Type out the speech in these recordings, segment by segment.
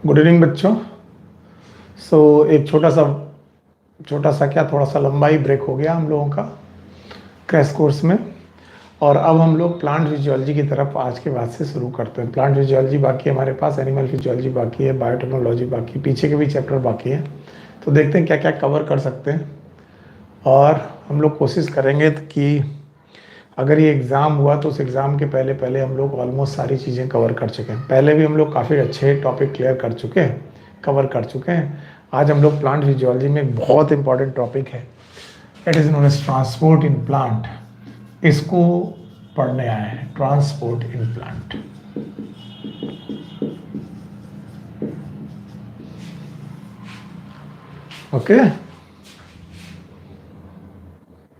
Good evening बच्चों। एक छोटा सा क्या थोड़ा सा लंबा ही ब्रेक हो गया हम लोगों का क्रैश कोर्स में। और अब हम लोग प्लांट फिजियोलॉजी की तरफ आज के बाद से शुरू करते हैं। प्लांट फिजियोलॉजी बाकी है हमारे पास, एनिमल फिजियोलॉजी बाकी है, बायोटेक्नोलॉजी बाकी, पीछे के भी चैप्टर बाकी है। तो देखते हैं क्या क्या कवर कर सकते हैं। और हम लोग कोशिश करेंगे कि अगर ये एग्ज़ाम हुआ तो उस एग्ज़ाम के पहले पहले हम लोग ऑलमोस्ट सारी चीज़ें कवर कर चुके हैं। पहले भी हम लोग काफ़ी अच्छे टॉपिक क्लियर कर चुके हैं, कवर कर चुके हैं। आज हम लोग प्लांट फिजियोलॉजी में एक बहुत इंपॉर्टेंट टॉपिक है, it is known as transport in plant. इसको पढ़ने आए हैं, transport in plant. Okay,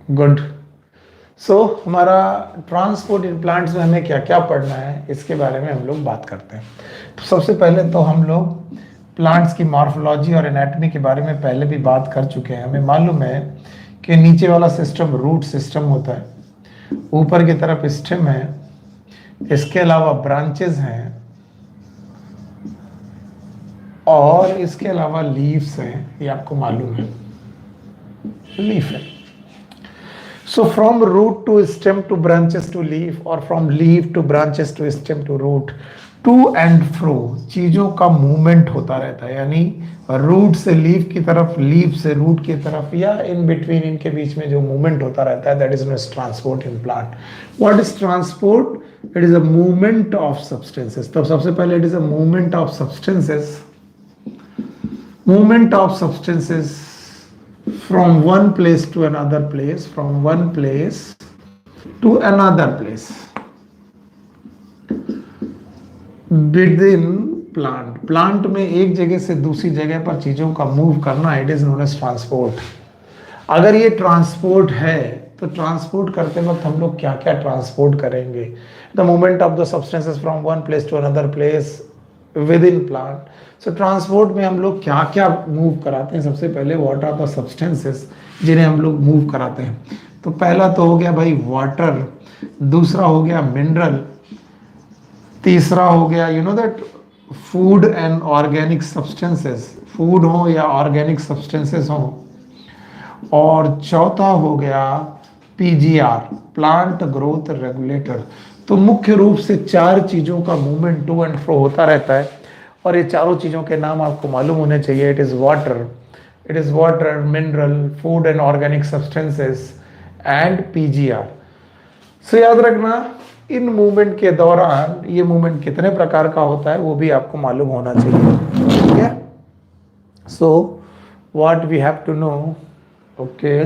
good. हमारा ट्रांसपोर्ट इन प्लांट्स में हमें क्या क्या पढ़ना है इसके बारे में हम लोग बात करते हैं। तो सबसे पहले तो हम लोग प्लांट्स की मॉर्फोलॉजी और एनाटॉमी के बारे में पहले भी बात कर चुके हैं। हमें मालूम है कि नीचे वाला सिस्टम रूट सिस्टम होता है, ऊपर की तरफ स्टेम है, इसके अलावा ब्रांचेस हैं और इसके अलावा लीव्स हैं। ये आपको मालूम है, लीफ है। So from root to stem to branches to leaf और from leaf to branches to stem to root, to and fro चीजों का मूवमेंट होता रहता है। यानी रूट से लीफ की तरफ, लीफ से रूट की तरफ, या इन बिटवीन इनके बीच में जो मूवमेंट होता रहता है, that is known as transport in plant. What is transport? It is a movement of substances. तो सबसे पहले it is a movement of substances, movement of substances from one place to another place, from one place to another place within plant। Plant में एक जगह से दूसरी जगह पर चीजों का मूव करना, it is known as transport. अगर ये ट्रांसपोर्ट है तो ट्रांसपोर्ट करते वक्त हम लोग क्या क्या ट्रांसपोर्ट करेंगे? The movement of the substances from one place to another place within plant. So transport में हम लोग क्या क्या मूव कराते हैं? सबसे पहले व्हाट आर द सब्सटेंसेस जिन्हें हम लोग मूव कराते हैं? तो पहला तो हो गया भाई वाटर, दूसरा हो गया मिनरल, तीसरा हो गया you know that food and organic substances, food हो या ऑर्गेनिक सब्सटेंसेस हो, और चौथा हो गया पीजीआर, प्लांट ग्रोथ रेगुलेटर। तो मुख्य रूप से चार चीजों का मूवमेंट टू एंड फ्रो होता रहता है और ये चारों चीजों के नाम आपको मालूम होने चाहिए। It is water, mineral, food and organic substances and PGR. So याद रखना, इन मूवमेंट के दौरान ये मूवमेंट कितने प्रकार का होता है वो भी आपको मालूम होना चाहिए। ठीक है, so what we have to know, okay,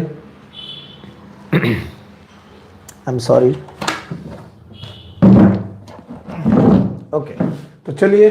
I am sorry, okay. तो चलिए,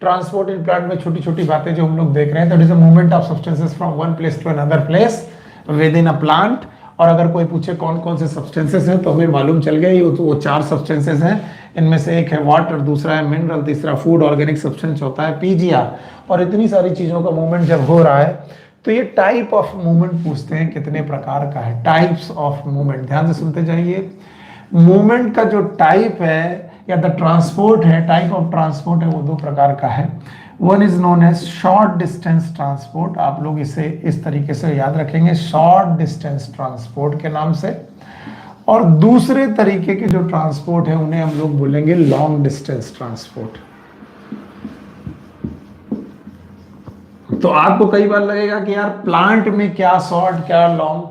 ट्रांसपोर्ट इन प्लांट में छोटी छोटी बातें जो हम लोग देख रहे हैं, that is a movement of substances from one place to another place within a plant. और अगर कोई पूछे कौन कौन से सब्सटेंसेस हैं तो हमें मालूम चल गया, ये तो वो चार सब्सटेंसेस हैं। इनमें से एक है वाटर, दूसरा है मिनरल, तीसरा फूड ऑर्गेनिक सब्सटेंस होता है पीजीआर। और इतनी सारी चीजों का मूवमेंट जब हो रहा है तो ये टाइप ऑफ मूवमेंट पूछते हैं कितने प्रकार का है, टाइप्स ऑफ मूवमेंट। ध्यान से सुनते जाइए, मूवमेंट का जो टाइप है या द ट्रांसपोर्ट है, टाइप ऑफ ट्रांसपोर्ट है, वो दो प्रकार का है। One is known as short distance transport, आप लोग इसे इस तरीके से याद रखेंगे, शॉर्ट डिस्टेंस ट्रांसपोर्ट के नाम से। और दूसरे तरीके के जो ट्रांसपोर्ट है उन्हें हम लोग बोलेंगे लॉन्ग डिस्टेंस ट्रांसपोर्ट। तो आपको कई बार लगेगा कि यार प्लांट में क्या शॉर्ट क्या लॉन्ग,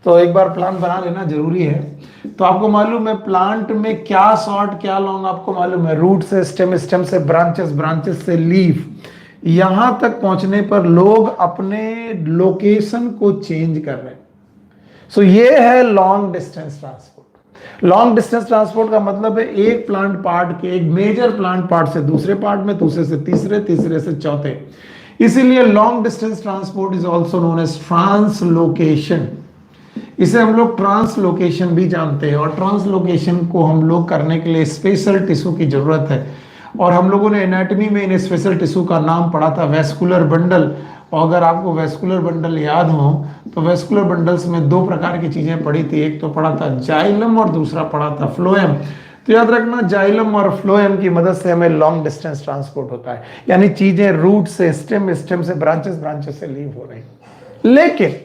तो एक बार प्लान बना लेना जरूरी है। तो आपको मालूम है प्लांट में क्या शॉर्ट क्या लॉन्ग, आपको मालूम है रूट से स्टेम, स्टेम से ब्रांचेस, ब्रांचेस से लीफ, यहां तक पहुंचने पर लोग अपने लोकेशन को चेंज कर रहे हैं। सो ये है long distance transport. Long distance transport का मतलब है एक प्लांट पार्ट के, एक मेजर प्लांट पार्ट से दूसरे पार्ट में, दूसरे से तीसरे, तीसरे से चौथे। इसीलिए long distance transport is also known as translocation. इसे हम लोग ट्रांसलोकेशन भी जानते हैं, और ट्रांसलोकेशन को हम लोग करने के लिए स्पेशल टिश्यू की जरूरत है। और हम लोगों ने एनाटॉमी में इन स्पेशल टिश्यू का नाम पढ़ा था वेस्कुलर बंडल। और अगर आपको वेस्कुलर बंडल याद हो तो वेस्कुलर बंडल्स में दो प्रकार की चीजें पढ़ी थी, एक तो पढ़ा था जाइलम और दूसरा पढ़ा था फ्लोएम। तो याद रखना जाइलम और फ्लोएम की मदद से हमें लॉन्ग डिस्टेंस ट्रांसपोर्ट होता है, यानी चीजें रूट से स्टेम, स्टेम से ब्रांचेस, ब्रांचेस से लीव हो रही। लेकिन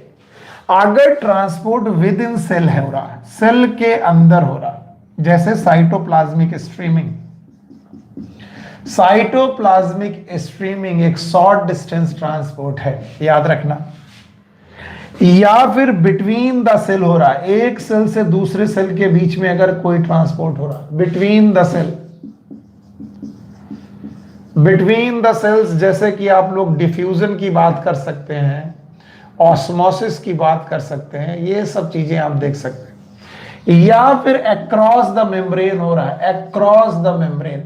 अगर ट्रांसपोर्ट विद इन सेल है, हो रहा है, सेल के अंदर हो रहा है, जैसे साइटोप्लाज्मिक स्ट्रीमिंग, साइटोप्लाज्मिक स्ट्रीमिंग एक शॉर्ट डिस्टेंस ट्रांसपोर्ट है, याद रखना। या फिर बिटवीन द सेल हो रहा है, एक सेल से दूसरे सेल के बीच में अगर कोई ट्रांसपोर्ट हो रहा है, between the cell, between the cells, जैसे कि आप लोग डिफ्यूजन की बात कर सकते हैं, ऑस्मोसिस की बात कर सकते हैं, ये सब चीजें आप देख सकते हैं। या फिर अक्रॉस द मेम्ब्रेन हो रहा है, अक्रॉस द मेम्ब्रेन।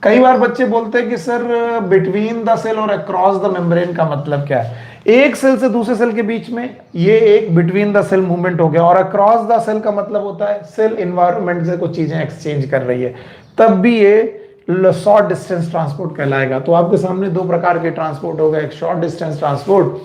कई बार बच्चे बोलते हैं कि सर बिटवीन द सेल और अक्रॉस द मेम्ब्रेन का मतलब क्या है? एक सेल से दूसरे सेल के बीच में, ये एक बिटवीन द सेल मूवमेंट हो गया, और अक्रॉस द सेल का मतलब होता है सेल इन्वायरमेंट से कुछ चीजें एक्सचेंज कर रही है, तब भी ये शॉर्ट डिस्टेंस ट्रांसपोर्ट कहलाएगा। तो आपके सामने दो प्रकार के ट्रांसपोर्ट हो गए, एक शॉर्ट डिस्टेंस ट्रांसपोर्ट,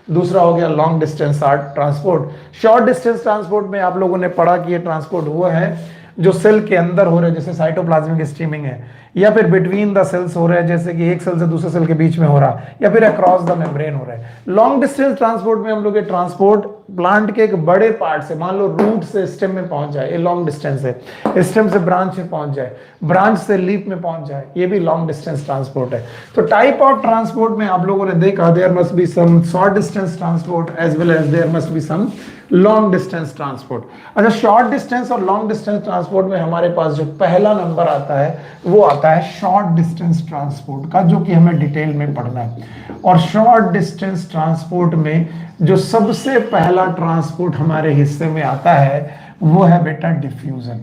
दूसरा हो गया long distance transport. Short distance transport में आप लोगों ने पढ़ा कि ये ट्रांसपोर्ट हुआ है जो सेल के अंदर हो रहे हैं, जैसे साइटोप्लाज्मिक स्ट्रीमिंग है, या फिर बिटवीन द सेल्स हो रहे हैं, जैसे कि एक सेल से दूसरे सेल के बीच में हो रहा है, या फिर अक्रॉस द मेम्ब्रेन हो रहा है। लॉन्ग डिस्टेंस ट्रांसपोर्ट में हम लोग ये ट्रांसपोर्ट प्लांट के एक बड़े पार्ट से, मान लो रूट से स्टेम में पहुंच जाए, ये लॉन्ग डिस्टेंस है, स्टेम से ब्रांच में पहुंच जाए, ब्रांच से लीफ में पहुंच जाए, ये भी लॉन्ग डिस्टेंस ट्रांसपोर्ट है। तो टाइप ऑफ ट्रांसपोर्ट में आप लोगों ने देखा, there must be some short distance transport as well as there must be some long distance transport. अच्छा, शॉर्ट डिस्टेंस और लॉन्ग डिस्टेंस ट्रांसपोर्ट में हमारे पास जो पहला नंबर आता है वो आता है शॉर्ट डिस्टेंस ट्रांसपोर्ट का, जो कि हमें डिटेल में पढ़ना है। और शॉर्ट डिस्टेंस ट्रांसपोर्ट में जो सबसे पहला ट्रांसपोर्ट हमारे हिस्से में आता है वो है बेटा डिफ्यूजन।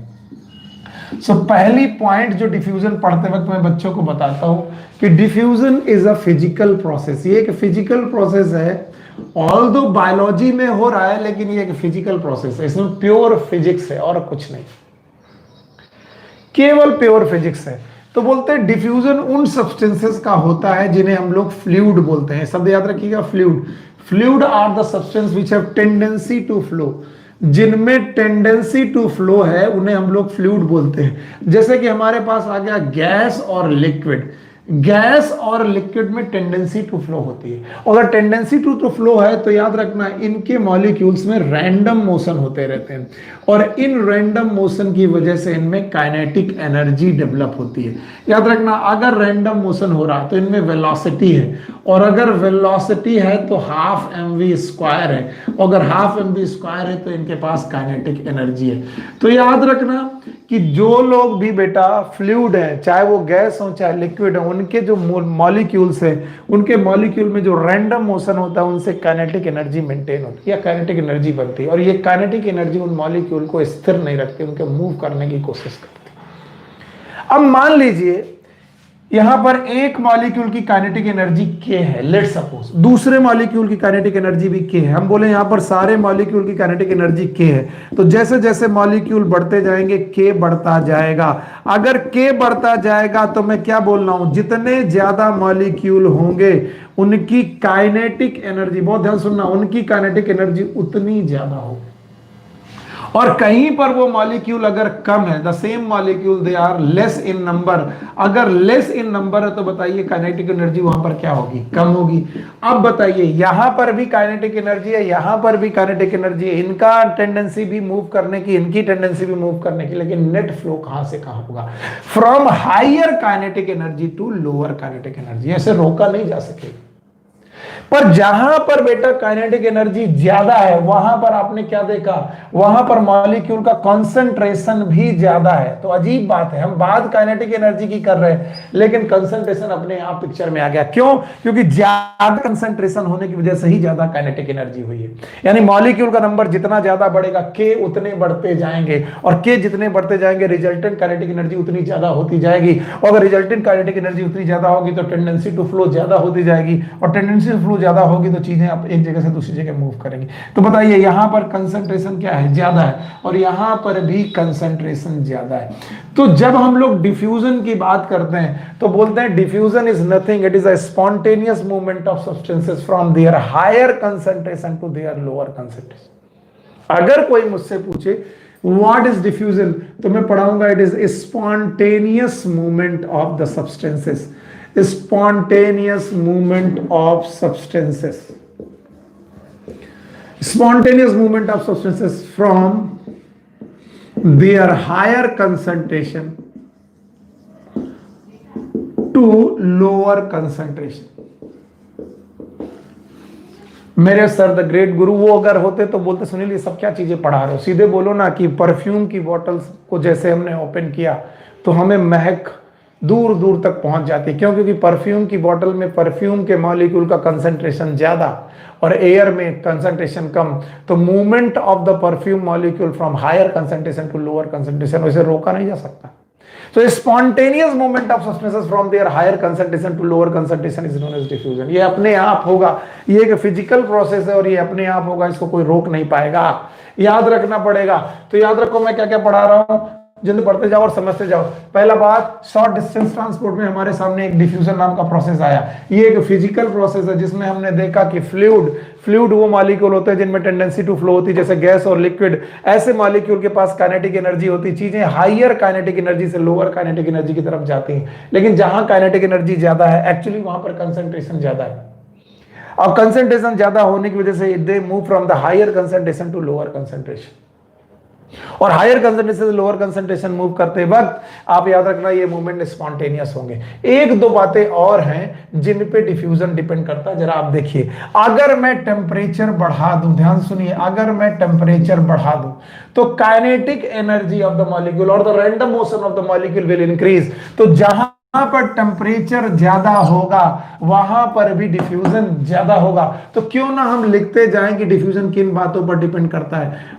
सो पहली पॉइंट जो डिफ्यूजन पढ़ते वक्त मैं बच्चों को बताता हूं कि diffusion is a physical process. ये एक फिजिकल प्रोसेस है, ऑल्दो बायोलॉजी में हो रहा है, लेकिन ये एक फिजिकल प्रोसेस है, इसमें प्योर फिजिक्स है और कुछ नहीं, केवल प्योर फिजिक्स है। तो बोलते हैं डिफ्यूजन उन सब्सटेंसेस का होता है जिन्हें हम लोग फ्लूइड बोलते हैं। शब्द याद रखिएगा, fluid. Fluid are the substance which have tendency to flow. जिनमें टेंडेंसी टू फ्लो है उन्हें हम लोग फ्लूइड बोलते हैं। जैसे कि हमारे पास आ गया गैस और लिक्विड। गैस और लिक्विड में टेंडेंसी टू फ्लो होती है। अगर टेंडेंसी टू फ्लो है तो याद रखना इनके मॉलिक्यूल्स में रैंडम मोशन होते रहते हैं, और इन रैंडम मोशन की वजह से इनमें काइनेटिक एनर्जी डेवलप होती है। याद रखना, अगर रैंडम मोशन हो रहा है तो इनमें वेलोसिटी है, और अगर वेलोसिटी है तो हाफ mv स्क्वायर है, अगर हाफ mv स्क्वायर है तो इनके पास काइनेटिक एनर्जी है। तो याद रखना कि जो लोग भी बेटा फ्लूइड है, चाहे वो गैस हो चाहे लिक्विड हो, उनके जो मॉलिक्यूल्स है, उनके मॉलिक्यूल में जो रैंडम मोशन होता है उनसे काइनेटिक एनर्जी मेंटेन होती है या काइनेटिक एनर्जी बनती है, और ये काइनेटिक एनर्जी उन मॉलिक्यूल को स्थिर नहीं रखती, उनके मूव करने की कोशिश करती है। अब मान लीजिए यहां पर एक मॉलिक्यूल की काइनेटिक एनर्जी k है, लेट सपोज, दूसरे मॉलिक्यूल की काइनेटिक एनर्जी भी k है। हम बोले यहां पर सारे मॉलिक्यूल की काइनेटिक एनर्जी k है, तो जैसे जैसे मॉलिक्यूल बढ़ते जाएंगे k बढ़ता जाएगा। अगर k बढ़ता जाएगा तो मैं क्या बोल रहा हूं, जितने ज्यादा मॉलिक्यूल होंगे उनकी काइनेटिक एनर्जी, बहुत ध्यान सुनना, उनकी काइनेटिक एनर्जी उतनी ज्यादा होगी। और कहीं पर वो मॉलिक्यूल अगर कम है, the same molecule they are less in number, अगर लेस इन नंबर है तो बताइए काइनेटिक एनर्जी वहां पर क्या होगी, कम होगी। अब बताइए यहां पर भी काइनेटिक एनर्जी है, यहां पर भी काइनेटिक एनर्जी है, इनका टेंडेंसी भी मूव करने की, इनकी टेंडेंसी भी मूव करने की, लेकिन नेट फ्लो कहां से कहां होगा, from higher kinetic energy to lower kinetic energy. ऐसे रोका नहीं जा सकेगा। पर जहां पर बेटा काइनेटिक एनर्जी ज्यादा है वहां पर आपने क्या देखा, वहां पर मॉलिक्यूल का कंसंट्रेशन भी ज्यादा है। तो अजीब बात है, हम बात काइनेटिक एनर्जी की कर रहे हैं लेकिन कंसंट्रेशन अपने आप पिक्चर में आ गया। क्यों? क्योंकि ज्यादा कंसंट्रेशन होने की वजह से ही ज्यादा काइनेटिक एनर्जी हुई है। यानी मॉलिक्यूल का नंबर जितना ज्यादा बढ़ेगा के उतने बढ़ते जाएंगे, और के जितने बढ़ते जाएंगे रिजल्टेंट काइनेटिक एनर्जी उतनी ज्यादा होती जाएगी, और अगर रिजल्टेंट काइनेटिक एनर्जी उतनी ज्यादा होगी तो टेंडेंसी टू फ्लो ज्यादा होती जाएगी, और टेंडेंसी टू फ्लो ज्यादा होगी तो चीजें आप एक जगह से दूसरी जगह मूव करेंगी। तो बताइए यहां पर कंसंट्रेशन क्या है, ज्यादा है, और यहां पर भी कंसंट्रेशन ज्यादा है। तो जब हम लोग डिफ्यूजन की बात करते हैं तो बोलते हैं diffusion is nothing, it is a spontaneous movement of substances from their higher concentration to their lower concentration. अगर कोई मुझसे पूछे व्हाट इज डिफ्यूजन, तो मैं पढ़ाऊंगा it is spontaneous movement of the substances, spontaneous movement of substances, spontaneous movement of substances from their higher concentration to lower concentration. मेरे sir the great गुरु वो अगर होते तो बोलते सुनील ये सब क्या चीजें पढ़ा रहे हो, सीधे बोलो ना कि परफ्यूम की बॉटल्स को जैसे हमने ओपन किया तो हमें महक दूर दूर तक पहुंच जाती है। क्यों? क्योंकि परफ्यूम की बोतल में परफ्यूम के मॉलिक्यूल का कंसंट्रेशन ज्यादा और एयर में कंसंट्रेशन कम, तो movement of the perfume molecule from higher concentration to lower concentration उसे रोका नहीं जा सकता। तो spontaneous movement of substances from their higher concentration to lower concentration is known as diffusion. ये अपने आप होगा, ये एक फिजिकल प्रोसेस है और ये अपने आप होगा, इसको कोई रोक नहीं पाएगा, याद रखना पड़ेगा। तो याद रखो मैं क्या क्या पढ़ा रहा हूं, जिन पढ़ते जाओ और समझते जाओ। पहला बात, शॉर्ट डिस्टेंस ट्रांसपोर्ट में हमारे सामने एक डिफ्यूजन नाम का प्रोसेस आया। ये एक फिजिकल प्रोसेस है जिसमें हमने देखा कि फ्लूइड वो मॉलिक्यूल होते हैं जिनमें टेंडेंसी टू फ्लो होती है, जैसे गैस और लिक्विड। ऐसे मॉलिक्यूल के पास काइनेटिक एनर्जी होती है, चीजें हाईयर काइनेटिक एनर्जी से लोअर काइनेटिक एनर्जी की तरफ जाती हैं। लेकिन जहां काइनेटिक एनर्जी ज्यादा है एक्चुअली वहां पर कंसंट्रेशन ज्यादा है, और कंसंट्रेशन ज्यादा होने की वजह से they move from the higher concentration to lower concentration. और हायर कंसंट्रेशन से लोअर कंसंट्रेशन मूव करते वक्त आप याद रखना ये मूवमेंट स्पॉन्टेनियस होंगे। एक दो बातें और हैं जिन पे डिफ्यूजन डिपेंड करता है, जरा आप देखिए। अगर मैं टेम्परेचर बढ़ा दूं, ध्यान सुनिए, अगर मैं टेम्परेचर बढ़ा दूं तो kinetic energy of the molecule और the random motion of the molecule will increase. तो जहां पर टेम्परेचर ज्यादा होगा वहां पर भी डिफ्यूजन ज्यादा होगा। तो क्यों ना हम लिखते जाएं कि डिफ्यूजन किन बातों पर डिपेंड करता है।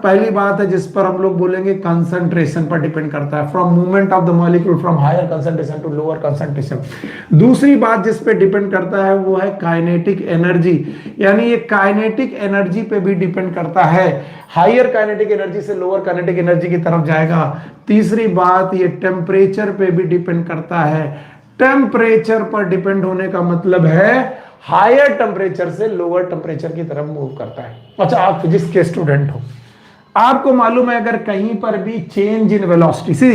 पहली बात है जिस पर हम लोग बोलेंगे कंसंट्रेशन पर डिपेंड करता है, from movement of the molecule from higher concentration to lower concentration. दूसरी बात जिस पे डिपेंड करता है वो है काइनेटिक एनर्जी, यानी ये काइनेटिक एनर्जी पे भी डिपेंड करता है, हायर काइनेटिक एनर्जी से लोअर काइनेटिक एनर्जी की तरफ जाएगा। तीसरी बात, ये टेम्परेचर पे भी डिपेंड करता है। टेम्परेचर पर डिपेंड होने का मतलब है हायर टेम्परेचर से लोअर टेम्परेचर की तरफ मूव करता है। अच्छा, आप फिजिक्स के स्टूडेंट हो, आपको मालूम है अगर कहीं पर भी change in velocity,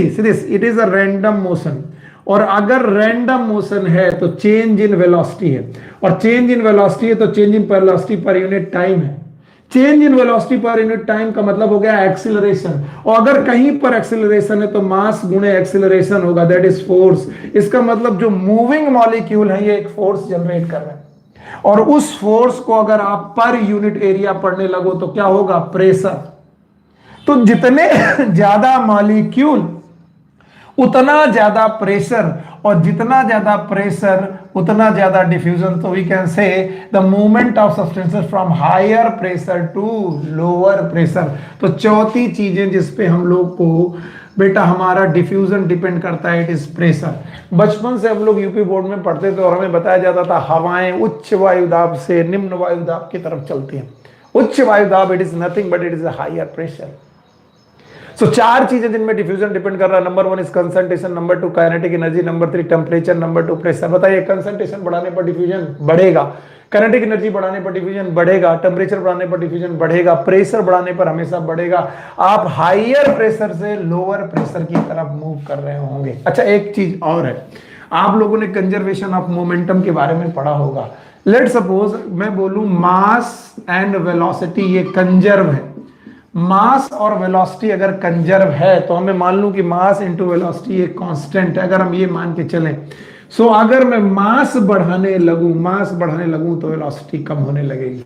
it is a random motion, और अगर रैंडम मोशन है तो चेंज इन वेलोसिटी है, और चेंज इन वेलोसिटी है तो change in velocity per unit time है। Change in velocity per unit time का मतलब हो गया एक्सीलरेशन, और अगर कहीं पर एक्सीलरेशन है तो मास गुणे एक्सीलरेशन होगा, दैट इज फोर्स। इसका मतलब जो मूविंग मॉलिक्यूल है ये एक फोर्स जनरेट कर रहे हैं, और उस फोर्स को अगर आप पर यूनिट एरिया पढ़ने लगो तो क्या होगा, प्रेशर। तो जितने ज्यादा मॉलिक्यूल उतना ज्यादा प्रेशर, और जितना ज्यादा प्रेशर उतना ज्यादा डिफ्यूजन। तो we can say the movement of substances from higher pressure to lower pressure. तो चौथी चीजें जिस पे हम लोग को बेटा हमारा डिफ्यूजन डिपेंड करता है, इट इज प्रेशर। बचपन से हम लोग यूपी बोर्ड में पढ़ते थे और हमें बताया जाता था हवाएं उच्च वायुदाब से निम्न वायुदाब की तरफ चलती हैं। उच्च वायुदाब it is nothing but it is a higher pressure. So चार चीजें जिनमें डिफ्यूजन डिपेंड कर रहा है, number 1 is concentration, number 2 kinetic energy, number 3 temperature, number 2 pressure. बताइए, कंसंट्रेशन बढ़ाने पर डिफ्यूजन बढ़ेगा, काइनेटिक एनर्जी बढ़ाने पर डिफ्यूजन बढ़ेगा, टेम्परेचर बढ़ाने पर डिफ्यूजन बढ़ेगा, प्रेशर बढ़ाने पर हमेशा बढ़ेगा। आप हायर प्रेशर से लोअर प्रेशर की तरफ मूव कर रहे होंगे। अच्छा, एक चीज और है, आप लोगों ने कंजर्वेशन ऑफ मोमेंटम के बारे में पढ़ा होगा। लेट सपोज मैं बोलूं मास एंड वेलोसिटी ये कंजर्व है। मास और वेलोसिटी अगर कंजर्व है तो हमें मान लूं कि मास इंटू वेलोसिटी एक कांस्टेंट है, अगर हम ये मान के चलें। सो अगर मैं मास बढ़ाने लगूं तो वेलोसिटी कम होने लगेगी।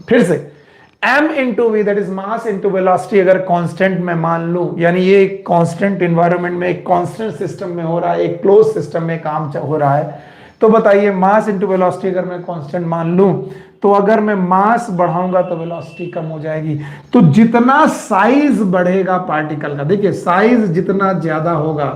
फिर से m into v that is mass into velocity अगर कांस्टेंट मैं मान लूं, यानी ये एक कांस्टेंट एनवायरनमेंट में, एक कांस्टेंट सिस्टम में हो रहा है, एक क्लोज सिस्टम में काम हो रहा है, तो बताइए मास इंटू वेलोसिटी अगर मैं कांस्टेंट मान लूं तो अगर मैं मास बढ़ाऊंगा तो वेलोसिटी कम हो जाएगी। तो जितना साइज बढ़ेगा पार्टिकल का, देखिए साइज जितना ज्यादा होगा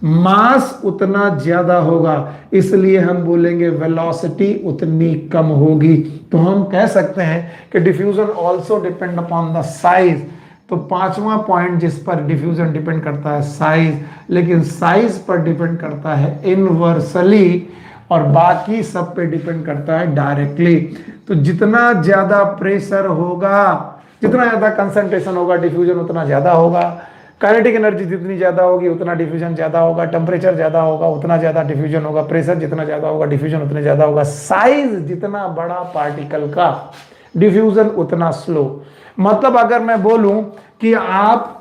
मास उतना ज्यादा होगा, इसलिए हम बोलेंगे वेलोसिटी उतनी कम होगी। तो हम कह सकते हैं कि diffusion also depend upon the size. तो पांचवा पॉइंट जिस पर डिफ्यूजन डिपेंड करता है साइज, लेकिन साइज पर डिपेंड करता है इनवर्सली, और बाकी सब पे डिपेंड करता है डायरेक्टली। तो जितना ज्यादा प्रेशर होगा जितना ज्यादा कंसंट्रेशन होगा डिफ्यूजन उतना ज्यादा होगा, काइनेटिक एनर्जी जितनी ज्यादा होगी उतना डिफ्यूजन ज्यादा होगा, टेम्परेचर ज्यादा होगा उतना ज्यादा डिफ्यूजन होगा, प्रेशर जितना ज्यादा होगा डिफ्यूजन उतना ज्यादा होगा, साइज जितना बड़ा पार्टिकल का डिफ्यूजन उतना स्लो। मतलब अगर मैं बोलूं कि आप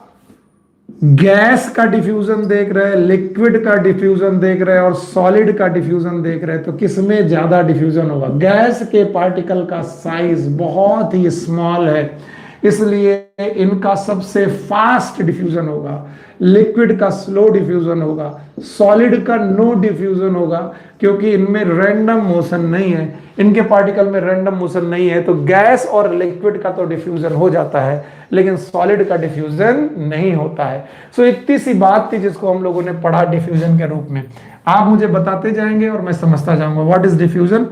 गैस का डिफ्यूजन देख रहे हैं, लिक्विड का डिफ्यूजन देख रहे हैं और सॉलिड का डिफ्यूजन देख रहे हैं, तो किसमें ज्यादा डिफ्यूजन होगा? गैस के पार्टिकल का साइज बहुत ही स्मॉल है, इसलिए इनका सबसे फास्ट डिफ्यूजन होगा, लिक्विड का स्लो डिफ्यूजन होगा, सॉलिड का नो डिफ्यूजन होगा, क्योंकि इनमें रैंडम मोशन नहीं है, इनके पार्टिकल में रैंडम मोशन नहीं है। तो गैस और लिक्विड का तो डिफ्यूजन हो जाता है, लेकिन सॉलिड का डिफ्यूजन नहीं होता है। सो इतनी सी बात थी जिसको हम लोगों ने पढ़ा डिफ्यूजन के रूप में। आप मुझे बताते जाएंगे और मैं समझता जाऊंगा what is diffusion.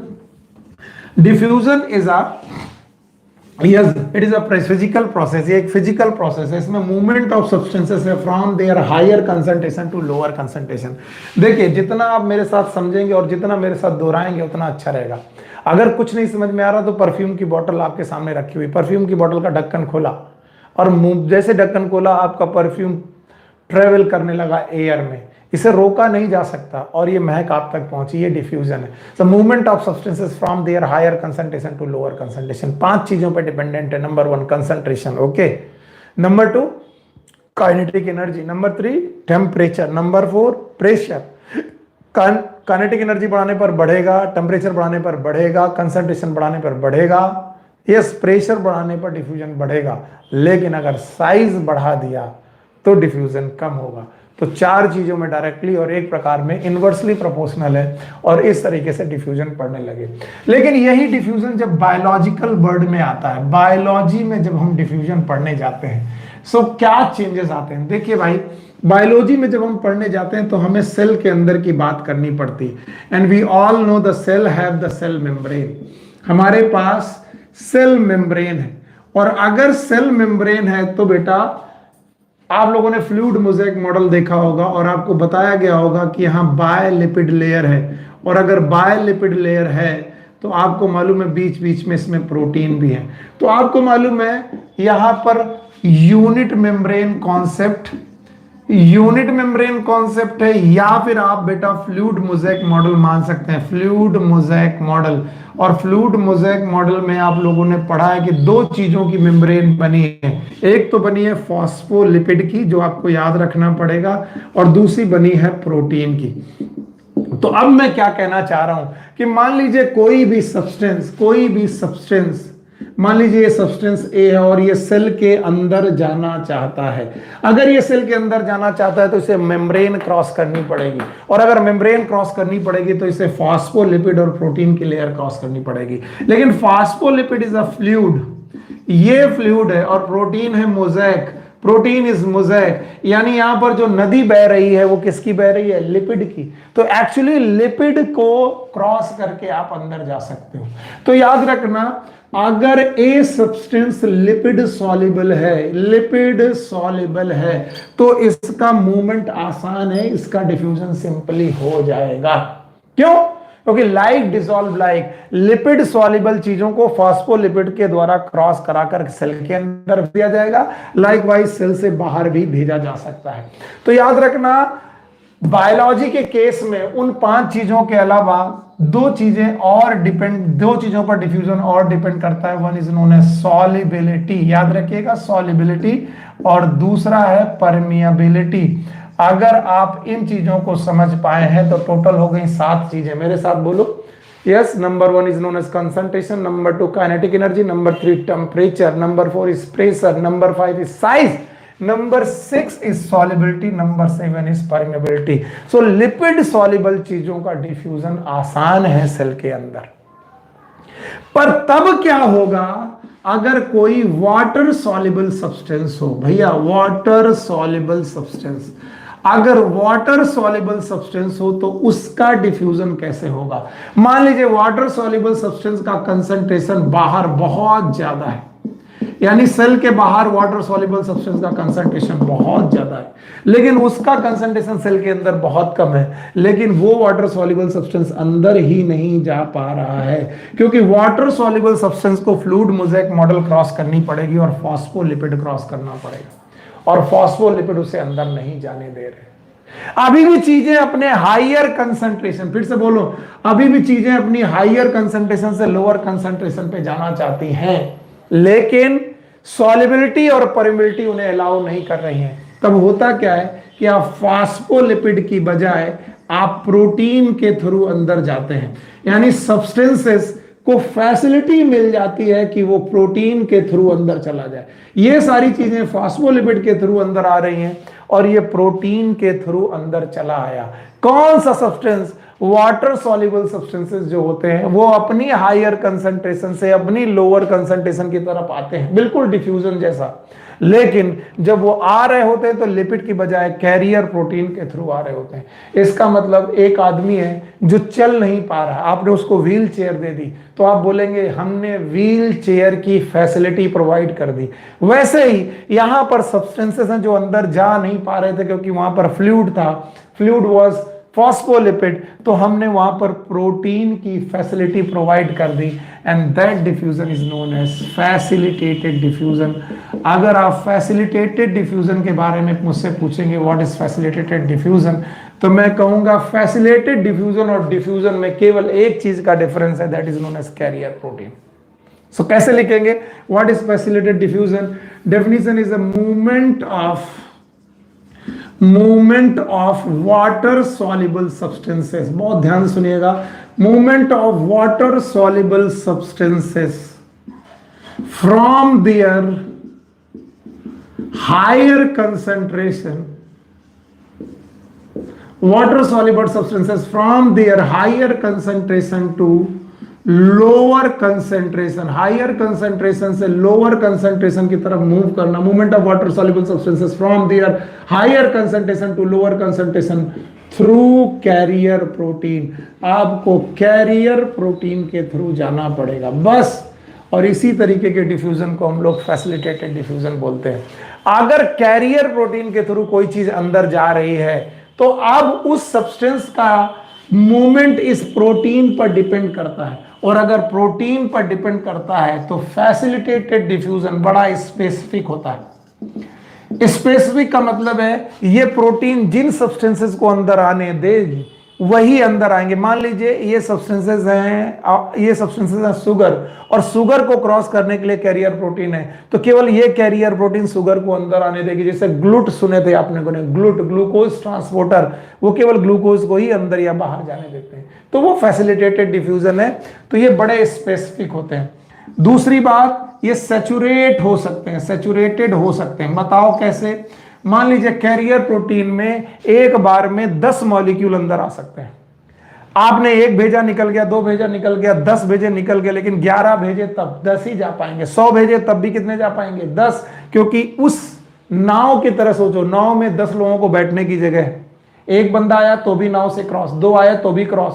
Diffusion is yes it is a physical process, ये एक फिजिकल प्रोसेस है, इसमें मूवमेंट ऑफ सब्सटेंसेस है from their higher concentration to lower concentration. देखिए जितना आप मेरे साथ समझेंगे और जितना मेरे साथ दोहराएंगे उतना अच्छा रहेगा। अगर कुछ नहीं समझ में आ रहा तो परफ्यूम की बोतल आपके सामने रखी हुई, परफ्यूम की बोतल का ढक्कन खोला और जैसे ढक्कन खोला आपका परफ्यूम ट्रेवल करने लगा एयर में, इसे रोका नहीं जा सकता और ये महक आप तक पहुंची, ये डिफ्यूजन है। So movement of substances from their higher concentration to lower concentration. 5 चीजों पर डिपेंडेंट है। Number 1 concentration, okay. Number 2 kinetic energy, number 3 temperature, number 4 pressure. Kinetic energy बढ़ाने पर बढ़ेगा, टेम्परेचर बढ़ाने पर बढ़ेगा, कंसंट्रेशन बढ़ाने पर बढ़ेगा, यस प्रेशर बढ़ाने पर डिफ्यूजन बढ़ेगा, लेकिन अगर साइज बढ़ा दिया तो डिफ्यूजन कम होगा। तो 4 चीजों में डायरेक्टली और एक प्रकार में इनवर्सली प्रोपोर्शनल है और इस तरीके से डिफ्यूजन पढ़ने लगे। लेकिन यही डिफ्यूजन जब बायोलॉजिकल वर्ल्ड में आता है, बायोलॉजी में जब हम डिफ्यूजन पढ़ने जाते हैं, सो क्या चेंजेस आते हैं? देखिए भाई, बायोलॉजी में जब हम पढ़ने जाते हैं तो हमें सेल के अंदर की बात करनी पड़ती है। And we all know the cell have the cell membrane. हमारे पास सेल मेम्ब्रेन है, और अगर सेल मेम्ब्रेन है तो बेटा आप लोगों ने फ्लूइड मोज़ेक मॉडल देखा होगा और आपको बताया गया होगा कि यहाँ बायलिपिड लेयर है, और अगर बायलिपिड लेयर है तो आपको मालूम है बीच बीच में इसमें प्रोटीन भी है। तो आपको मालूम है यहाँ पर यूनिट मेम्ब्रेन कॉन्सेप्ट है, या फिर आप बेटा फ्लूइड मोज़ेक मॉडल मान सकते हैं, फ्लूइड मोज़ेक मॉडल। और फ्लूइड मोज़ेक मॉडल में आप लोगों ने पढ़ा है कि 2 चीजों की मेम्ब्रेन बनी है, एक तो बनी है फॉस्फोलिपिड की जो आपको याद रखना पड़ेगा, और दूसरी बनी है प्रोटीन की। तो अब मैं क्या कहना चाह रहा हूं कि मान लीजिए कोई भी सब्सटेंस मान लीजिए ये सब्सटेंस ए है और ये सेल के अंदर जाना चाहता है। अगर ये सेल के अंदर जाना चाहता है तो इसे मेम्ब्रेन क्रॉस करनी पड़ेगी, और अगर मेम्ब्रेन क्रॉस करनी पड़ेगी तो इसे फॉस्फोलिपिड और प्रोटीन की लेयर क्रॉस करनी पड़ेगी। लेकिन फॉस्फोलिपिड इज अ फ्लूइड, ये फ्लूइड है, और प्रोटीन है मोज़ेक, प्रोटीन इज मोज़ेक। यानी यहां पर जो नदी बह रही है वो किसकी बह रही है? लिपिड की। तो एक्चुअली लिपिड को क्रॉस करके आप अंदर जा सकते हो। तो याद रखना, अगर ए सब्सटेंस लिपिड सॉल्युबल है तो इसका मूवमेंट आसान है, इसका डिफ्यूजन सिंपली हो जाएगा। क्यों? क्योंकि like dissolve like, lipid soluble चीजों को फॉस्फोलिपिड के द्वारा क्रॉस कराकर सेल के अंदर दिया जाएगा, लाइकवाइज सेल से बाहर भी भेजा जा सकता है। तो याद रखना, बायोलॉजी के केस में उन 5 चीजों के अलावा 2 चीजों पर डिफ्यूजन और डिपेंड करता है। One is known as solubility, याद रखिएगा सॉल्युबिलिटी, और दूसरा है परमिएबिलिटी। अगर आप इन चीजों को समझ पाए हैं तो टोटल हो गई 7 चीजें। मेरे साथ बोलो, yes. Number 1 is known as concentration, number 2 kinetic energy, number 3 temperature, number 4 is pressure, number 5 is size, number 6 is solubility, number 7 is permeability. So lipid soluble चीजों का डिफ्यूजन आसान है सेल के अंदर। पर तब क्या होगा अगर कोई वाटर सॉल्युबल सब्सटेंस हो? भैया वाटर सॉल्युबल सब्सटेंस, अगर वाटर सॉल्युबल सब्सटेंस हो तो उसका डिफ्यूजन कैसे होगा? मान लीजिए वाटर सॉल्युबल सब्सटेंस का कंसंट्रेशन बाहर बहुत ज्यादा है, यानी सेल के बाहर वाटर सॉल्युबल सब्सटेंस का कंसंट्रेशन बहुत ज्यादा है, लेकिन उसका कंसंट्रेशन सेल के अंदर बहुत कम है, लेकिन वो वाटर सॉल्युबल सब्सटेंस अंदर ही नहीं जा पा रहा है, क्योंकि वाटर सॉल्युबल सब्सटेंस को फ्लूइड मोज़ेक मॉडल क्रॉस करनी पड़ेगी और फॉस्फोलिपिड क्रॉस करना पड़ेगा, और फॉस्फोलिपिड उसे अंदर नहीं जाने दे रहे। अभी भी चीजें अपने हायर कंसंट्रेशन, फिर से बोलो, अभी भी चीजें अपनी हायर कंसंट्रेशन से लोअर कंसंट्रेशन पे जाना चाहती हैं, लेकिन सॉल्युबिलिटी और परमिबिलिटी उन्हें अलाउ नहीं कर रही हैं। तब होता क्या है कि आप फास्फोलिपिड की बजाय आप प्रोटीन के थ्रू अंदर जाते हैं, यानी सब्सटेंसेस को फैसिलिटी मिल जाती है कि वो प्रोटीन के थ्रू अंदर चला जाए। ये सारी चीजें फास्फोलिपिड के थ्रू अंदर आ रही हैं और ये प्रोटीन के थ्रू अंदर चला आया। कौन सा सब्सटेंस? वाटर सॉल्युबल सब्सटेंसेस जो होते हैं वो अपनी हायर कंसंट्रेशन से अपनी लोअर कंसंट्रेशन की तरफ आते हैं, बिल्कुल डिफ्यूजन जैसा, लेकिन जब वो आ रहे होते हैं तो लिपिड की बजाय कैरियर प्रोटीन के थ्रू आ रहे होते हैं। इसका मतलब एक आदमी है जो चल नहीं पा रहा, आपने उसको व्हील चेयर दे दी, तो आप बोलेंगे हमने व्हील चेयर की फैसिलिटी प्रोवाइड कर दी। वैसे ही यहां पर सब्सटेंसेस हैं जो अंदर जा नहीं पा रहे थे क्योंकि वहां पर फ्लूइड था, फ्लूइड वाज फॉस्फोलिपिड, तो हमने वहां पर प्रोटीन की फैसिलिटी प्रोवाइड कर दी, and that diffusion is known as facilitated diffusion. अगर आप फैसिलिटेटेड डिफ्यूजन के बारे में मुझसे पूछेंगे व्हाट इज फैसिलिटेटेड डिफ्यूजन, तो मैं कहूंगा फैसिलिटेटेड डिफ्यूजन और डिफ्यूजन में केवल एक चीज का डिफरेंस है, that is known as carrier protein. So कैसे लिखेंगे what is facilitated diffusion? Definition is a movement of water soluble substances, बहुत ध्यान से सुनिएगा, movement of water soluble substances from their higher concentration, water soluble substances from their higher concentration to lower concentration, higher concentration से lower concentration की तरफ move करना, movement of water soluble substances from their higher concentration to lower concentration through carrier protein। आपको career protein के through जाना पड़ेगा बस, और इसी तरीके के डिफ्यूजन को हम लोग फैसिलिटेटेड डिफ्यूजन बोलते हैं। अगर कैरियर प्रोटीन के थ्रू कोई चीज अंदर जा रही है तो अब उस सब्सटेंस का मूवमेंट इस प्रोटीन पर डिपेंड करता है, और अगर प्रोटीन पर डिपेंड करता है तो फैसिलिटेटेड डिफ्यूजन बड़ा स्पेसिफिक होता है। स्पेसिफिक का मतलब है ये प्रोटीन जिन सब्सटेंसेस को अंदर आने देगी वही अंदर आएंगे। मान लीजिए ये सब्सटेंसेस हैं शुगर, और शुगर को क्रॉस करने के लिए कैरियर प्रोटीन है, तो केवल ये कैरियर प्रोटीन शुगर को अंदर आने देगी। जैसे ग्लूट सुने थे आपने को, ग्लूट ग्लूकोज ट्रांसपोर्टर, वो केवल ग्लूकोज को ही अंदर या बाहर जाने देते हैं, तो वो फैसिलिटेटेड डिफ्यूजन है। तो ये बड़े स्पेसिफिक होते हैं। दूसरी बात, ये सैचुरेट हो सकते हैं, सैचुरेटेड हो सकते हैं। बताओ कैसे? मान लीजिए कैरियर प्रोटीन में एक बार में 10 मॉलिक्यूल अंदर आ सकते हैं। आपने एक भेजा निकल गया, 2 भेजा निकल गया, 10 भेजे निकल गए, लेकिन 11 भेजे तब 10 ही जा पाएंगे। 100 भेजे तब भी कितने जा पाएंगे? 10, क्योंकि उस नाव की तरह सोचो, नाव में 10 लोगों को बैठने की जगह, एक बंदा आया तो भी नाव से क्रॉस, 2 आए तो भी क्रॉस,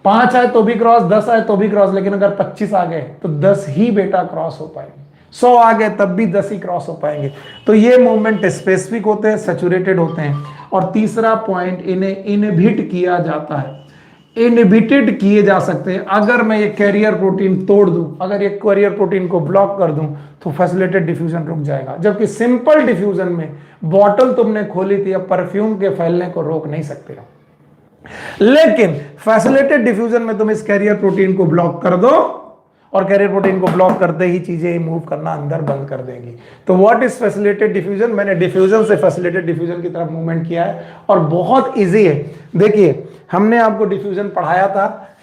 5 आए तो भी क्रॉस, 10 आए तो भी क्रॉस, लेकिन अगर 25 आ गए तो 10 ही बेटा क्रॉस हो पाएंगे, 100 आ गए तब भी 10 ही क्रॉस हो पाएंगे। तो ये मूवमेंट स्पेसिफिक होते हैं, सैचुरेटेड होते हैं। और तीसरा पॉइंट, इन्हें इनहिबिट किया जाता है, इनहिबिटेड किए जा सकते हैं। अगर मैं ये कैरियर प्रोटीन तोड़ दूं, अगर ये कैरियर प्रोटीन को ब्लॉक कर दूं तो फैसिलिटेटेड डिफ्यूजन रुक जाएगा। जबकि सिंपल डिफ्यूजन में बॉटल तुमने खोली थी, अब परफ्यूम के फैलने को रोक नहीं सकते हो, लेकिन फैसिलिटेटेड डिफ्यूजन में तुम इस कैरियर प्रोटीन को ब्लॉक कर दो, और कैरियर प्रोटीन को ब्लॉक करते ही चीजें मूव करना अंदर बंद कर देंगी। तो व्हाट इज फैसिलिटेटेड डिफ्यूजन? मैंने डिफ्यूजन से फैसिलिटेटेड डिफ्यूजन की तरफ मूवमेंट किया है, और बहुत इजी है। देखिए, हमने आपको डिफ्यूजन पढ़ाया था।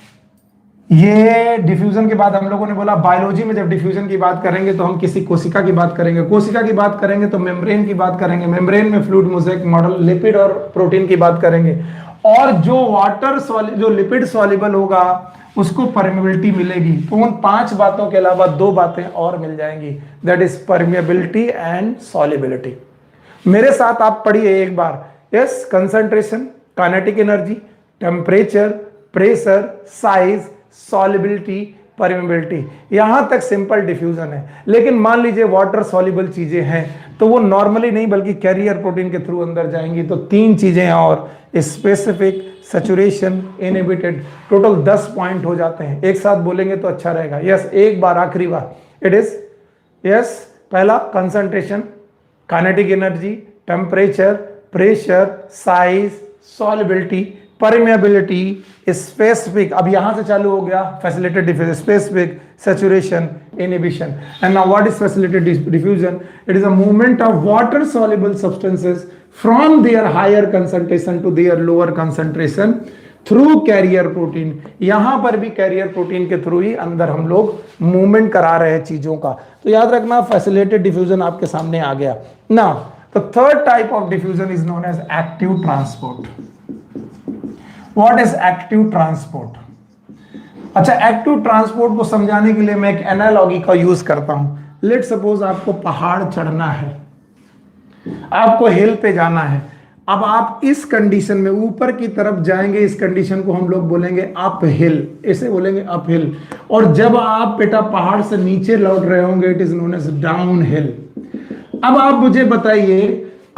ये डिफ्यूजन के बाद हम लोगों ने बोला बायोलॉजी में जब डिफ्यूजन की बात करेंगे तो हम किसी कोशिका की बात करेंगे, कोशिका की बात करेंगे तो मेम्ब्रेन की बात करेंगे, मेम्ब्रेन में फ्लूइड मोज़ेक मॉडल, लिपिड और प्रोटीन की बात करेंगे, और जो लिपिड सॉल्युबल होगा उसको परमेबिलिटी मिलेगी। तो उन 5 बातों के अलावा 2 बातें और मिल जाएंगी, that is permeability and solubility. मेरे साथ आप पढ़िए एक बार। Yes, concentration, kinetic energy, temperature, pressure, size, solubility, permeability, यहां तक सिंपल डिफ्यूजन है। लेकिन मान लीजिए वाटर सॉल्युबल चीजें हैं तो वो नॉर्मली नहीं बल्कि कैरियर प्रोटीन के थ्रू अंदर जाएंगी। तो 3 चीजें हैं और specific, saturation, inhibited, total 10 point हो जाते हैं। एक साथ बोलेंगे तो अच्छा रहेगा। यस, एक बार, आखिरी बार। इट इज यस, पहला concentration, kinetic energy, temperature, pressure, size, solubility, permeability, specific, अब यहां से चालू हो गया facilitated diffusion, specific, saturation, inhibition. And now what is facilitated diffusion? It is a movement of water soluble substances from their higher concentration to their lower concentration through carrier protein. यहां पर भी carrier protein के through ही अंदर हम लोग movement करा रहे हैं चीजों का। तो याद रखना, फैसिलिटेटेड डिफ्यूजन आपके सामने आ गया ना। The third type of diffusion is known as active transport. What is active transport? अच्छा, एक्टिव ट्रांसपोर्ट को समझाने के लिए मैं एक एनालॉजी का यूज करता हूं। लेट सपोज आपको पहाड़ चढ़ना है, आपको हिल पे जाना है। अब आप इस कंडीशन में ऊपर की तरफ जाएंगे, इस कंडीशन को हम लोग बोलेंगे अप हिल, इसे बोलेंगे अप हिल। और जब आप बेटा पहाड़ से नीचे लौट रहे होंगे, it is known as down hill. अब आप मुझे बताइए,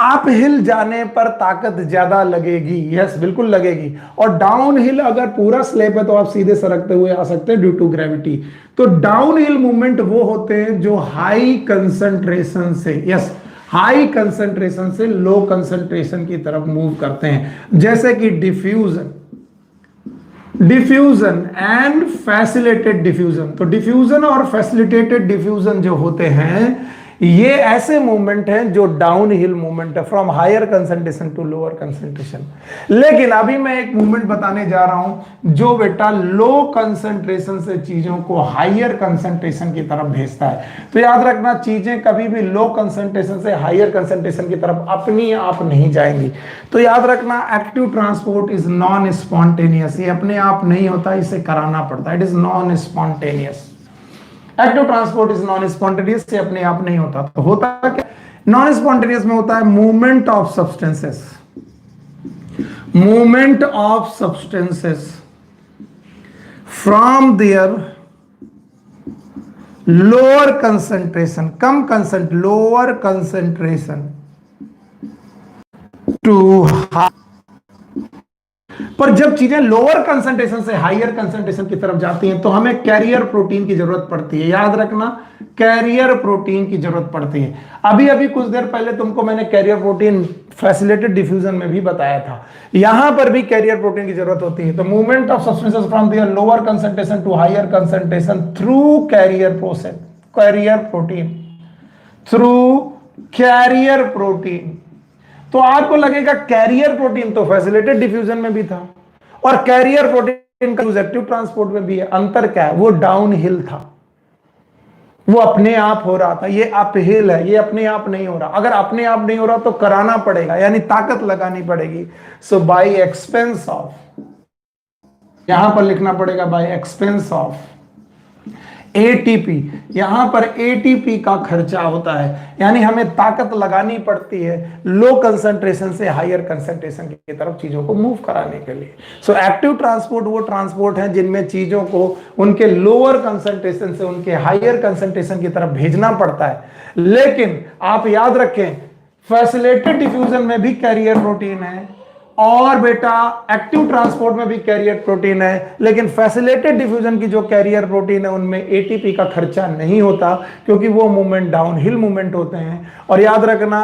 अप हिल जाने पर ताकत ज्यादा लगेगी? यस, बिल्कुल लगेगी। और डाउन हिल अगर पूरा स्लेप है तो आप सीधे सरकते हुए आ सकते हैं ड्यू टू ग्रेविटी। तो डाउन हिल मूवमेंट वो होते हैं जो हाई कंसंट्रेशन से, यस, हाई कंसंट्रेशन से लो कंसंट्रेशन की तरफ मूव करते हैं, जैसे कि diffusion, diffusion and facilitated diffusion. तो डिफ्यूजन और फैसिलिटेटेड डिफ्यूजन जो होते हैं ये ऐसे मूवमेंट हैं जो डाउन हिल मूवमेंट है, from higher concentration to lower concentration. लेकिन अभी मैं एक मूवमेंट बताने जा रहा हूं जो बेटा लो कंसंट्रेशन से चीजों को हायर कंसंट्रेशन की तरफ भेजता है। तो याद रखना, चीजें कभी भी लो कंसंट्रेशन से हायर कंसंट्रेशन की तरफ अपनी आप नहीं जाएंगी। तो याद रखना, active transport is non spontaneous, ये अपने आप नहीं होता, इसे कराना पड़ता है। It is non spontaneous. Active transport is non spontaneous, से अपने आप नहीं होता। तो होता क्या नॉन स्पॉन्टेनियस में? होता है movement of substances, movement of substances from their lower concentration, कम कंसंट लोअर कंसंट्रेशन टू हाई। पर जब चीजें लोअर कंसंट्रेशन से हायर कंसंट्रेशन की तरफ जाती हैं तो हमें कैरियर प्रोटीन की जरूरत पड़ती है। याद रखना, कैरियर प्रोटीन की जरूरत पड़ती है। अभी अभी कुछ देर पहले तुमको मैंने कैरियर प्रोटीन फैसिलिटेटेड डिफ्यूजन में भी बताया था, यहां पर भी कैरियर प्रोटीन की जरूरत होती है। तो movement of substances from their lower concentration to higher concentration through carrier process, carrier protein, through carrier protein. तो आपको लगेगा कैरियर प्रोटीन तो फैसिलिटेटेड डिफ्यूजन में भी था और कैरियर प्रोटीन का यूज एक्टिव ट्रांसपोर्ट में भी है। अंतर क्या है? वो डाउन हिल था, वो अपने आप हो रहा था। ये अप हिल है, ये अपने आप नहीं हो रहा। अगर अपने आप नहीं हो रहा तो कराना पड़ेगा, यानी ताकत लगानी पड़ेगी। सो बाय एक्सपेंस ऑफ, यहां पर लिखना पड़ेगा बाय एक्सपेंस ऑफ एटीपी। यहां पर एटीपी का खर्चा होता है, यानी हमें ताकत लगानी पड़ती है लो कंसंट्रेशन से हायर कंसंट्रेशन की तरफ चीजों को मूव कराने के लिए। सो एक्टिव ट्रांसपोर्ट वो ट्रांसपोर्ट है जिनमें चीजों को उनके लोअर कंसंट्रेशन से उनके हायर कंसंट्रेशन की तरफ भेजना पड़ता है। लेकिन आप याद रखें, फैसिलिटेटेड डिफ्यूजन में भी कैरियर प्रोटीन है और बेटा एक्टिव ट्रांसपोर्ट में भी कैरियर प्रोटीन है। लेकिन फैसिलिटेटेड डिफ्यूजन की जो कैरियर प्रोटीन है उनमें एटीपी का खर्चा नहीं होता, क्योंकि वो मूवमेंट डाउन हिल मूवमेंट होते हैं। और याद रखना,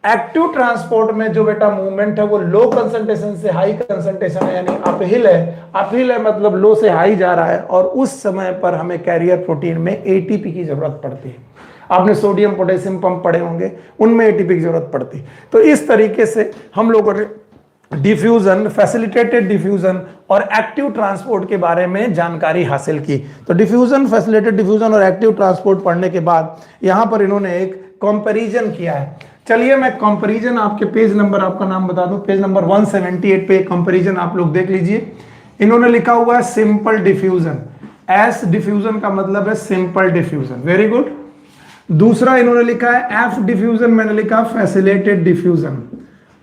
एक्टिव ट्रांसपोर्ट में जो बेटा मूवमेंट है वो लो कंसंट्रेशन से हाई कंसंट्रेशन है, यानी अपहिल है। अपहिल है मतलब लो से हाई जा रहा है, और उस समय पर हमें कैरियर प्रोटीन में एटीपी की जरूरत पड़ती है। आपने सोडियम पोटेशियम पंप पढ़े होंगे, उनमें एटीपी की जरूरत पड़ती है। तो इस तरीके से हम लोगों ने डिफ्यूजन, फैसिलिटेटेड डिफ्यूजन और एक्टिव ट्रांसपोर्ट के बारे में जानकारी हासिल की। तो डिफ्यूजन, फैसिलिटेटेड डिफ्यूजन और एक्टिव ट्रांसपोर्ट पढ़ने के बाद यहां पर इन्होंने एक कंपैरिजन किया है। चलिए मैं कंपैरिजन, आपके पेज नंबर, आपका नाम बता दूं, पेज नंबर 178 पे कंपैरिजन आप लोग देख लीजिए। इन्होंने लिखा हुआ है सिंपल डिफ्यूजन। एस डिफ्यूजन का मतलब है सिंपल डिफ्यूजन, वेरी गुड। दूसरा इन्होंने लिखा है एफ डिफ्यूजन, मैंने लिखा फैसिलिटेटेड डिफ्यूजन,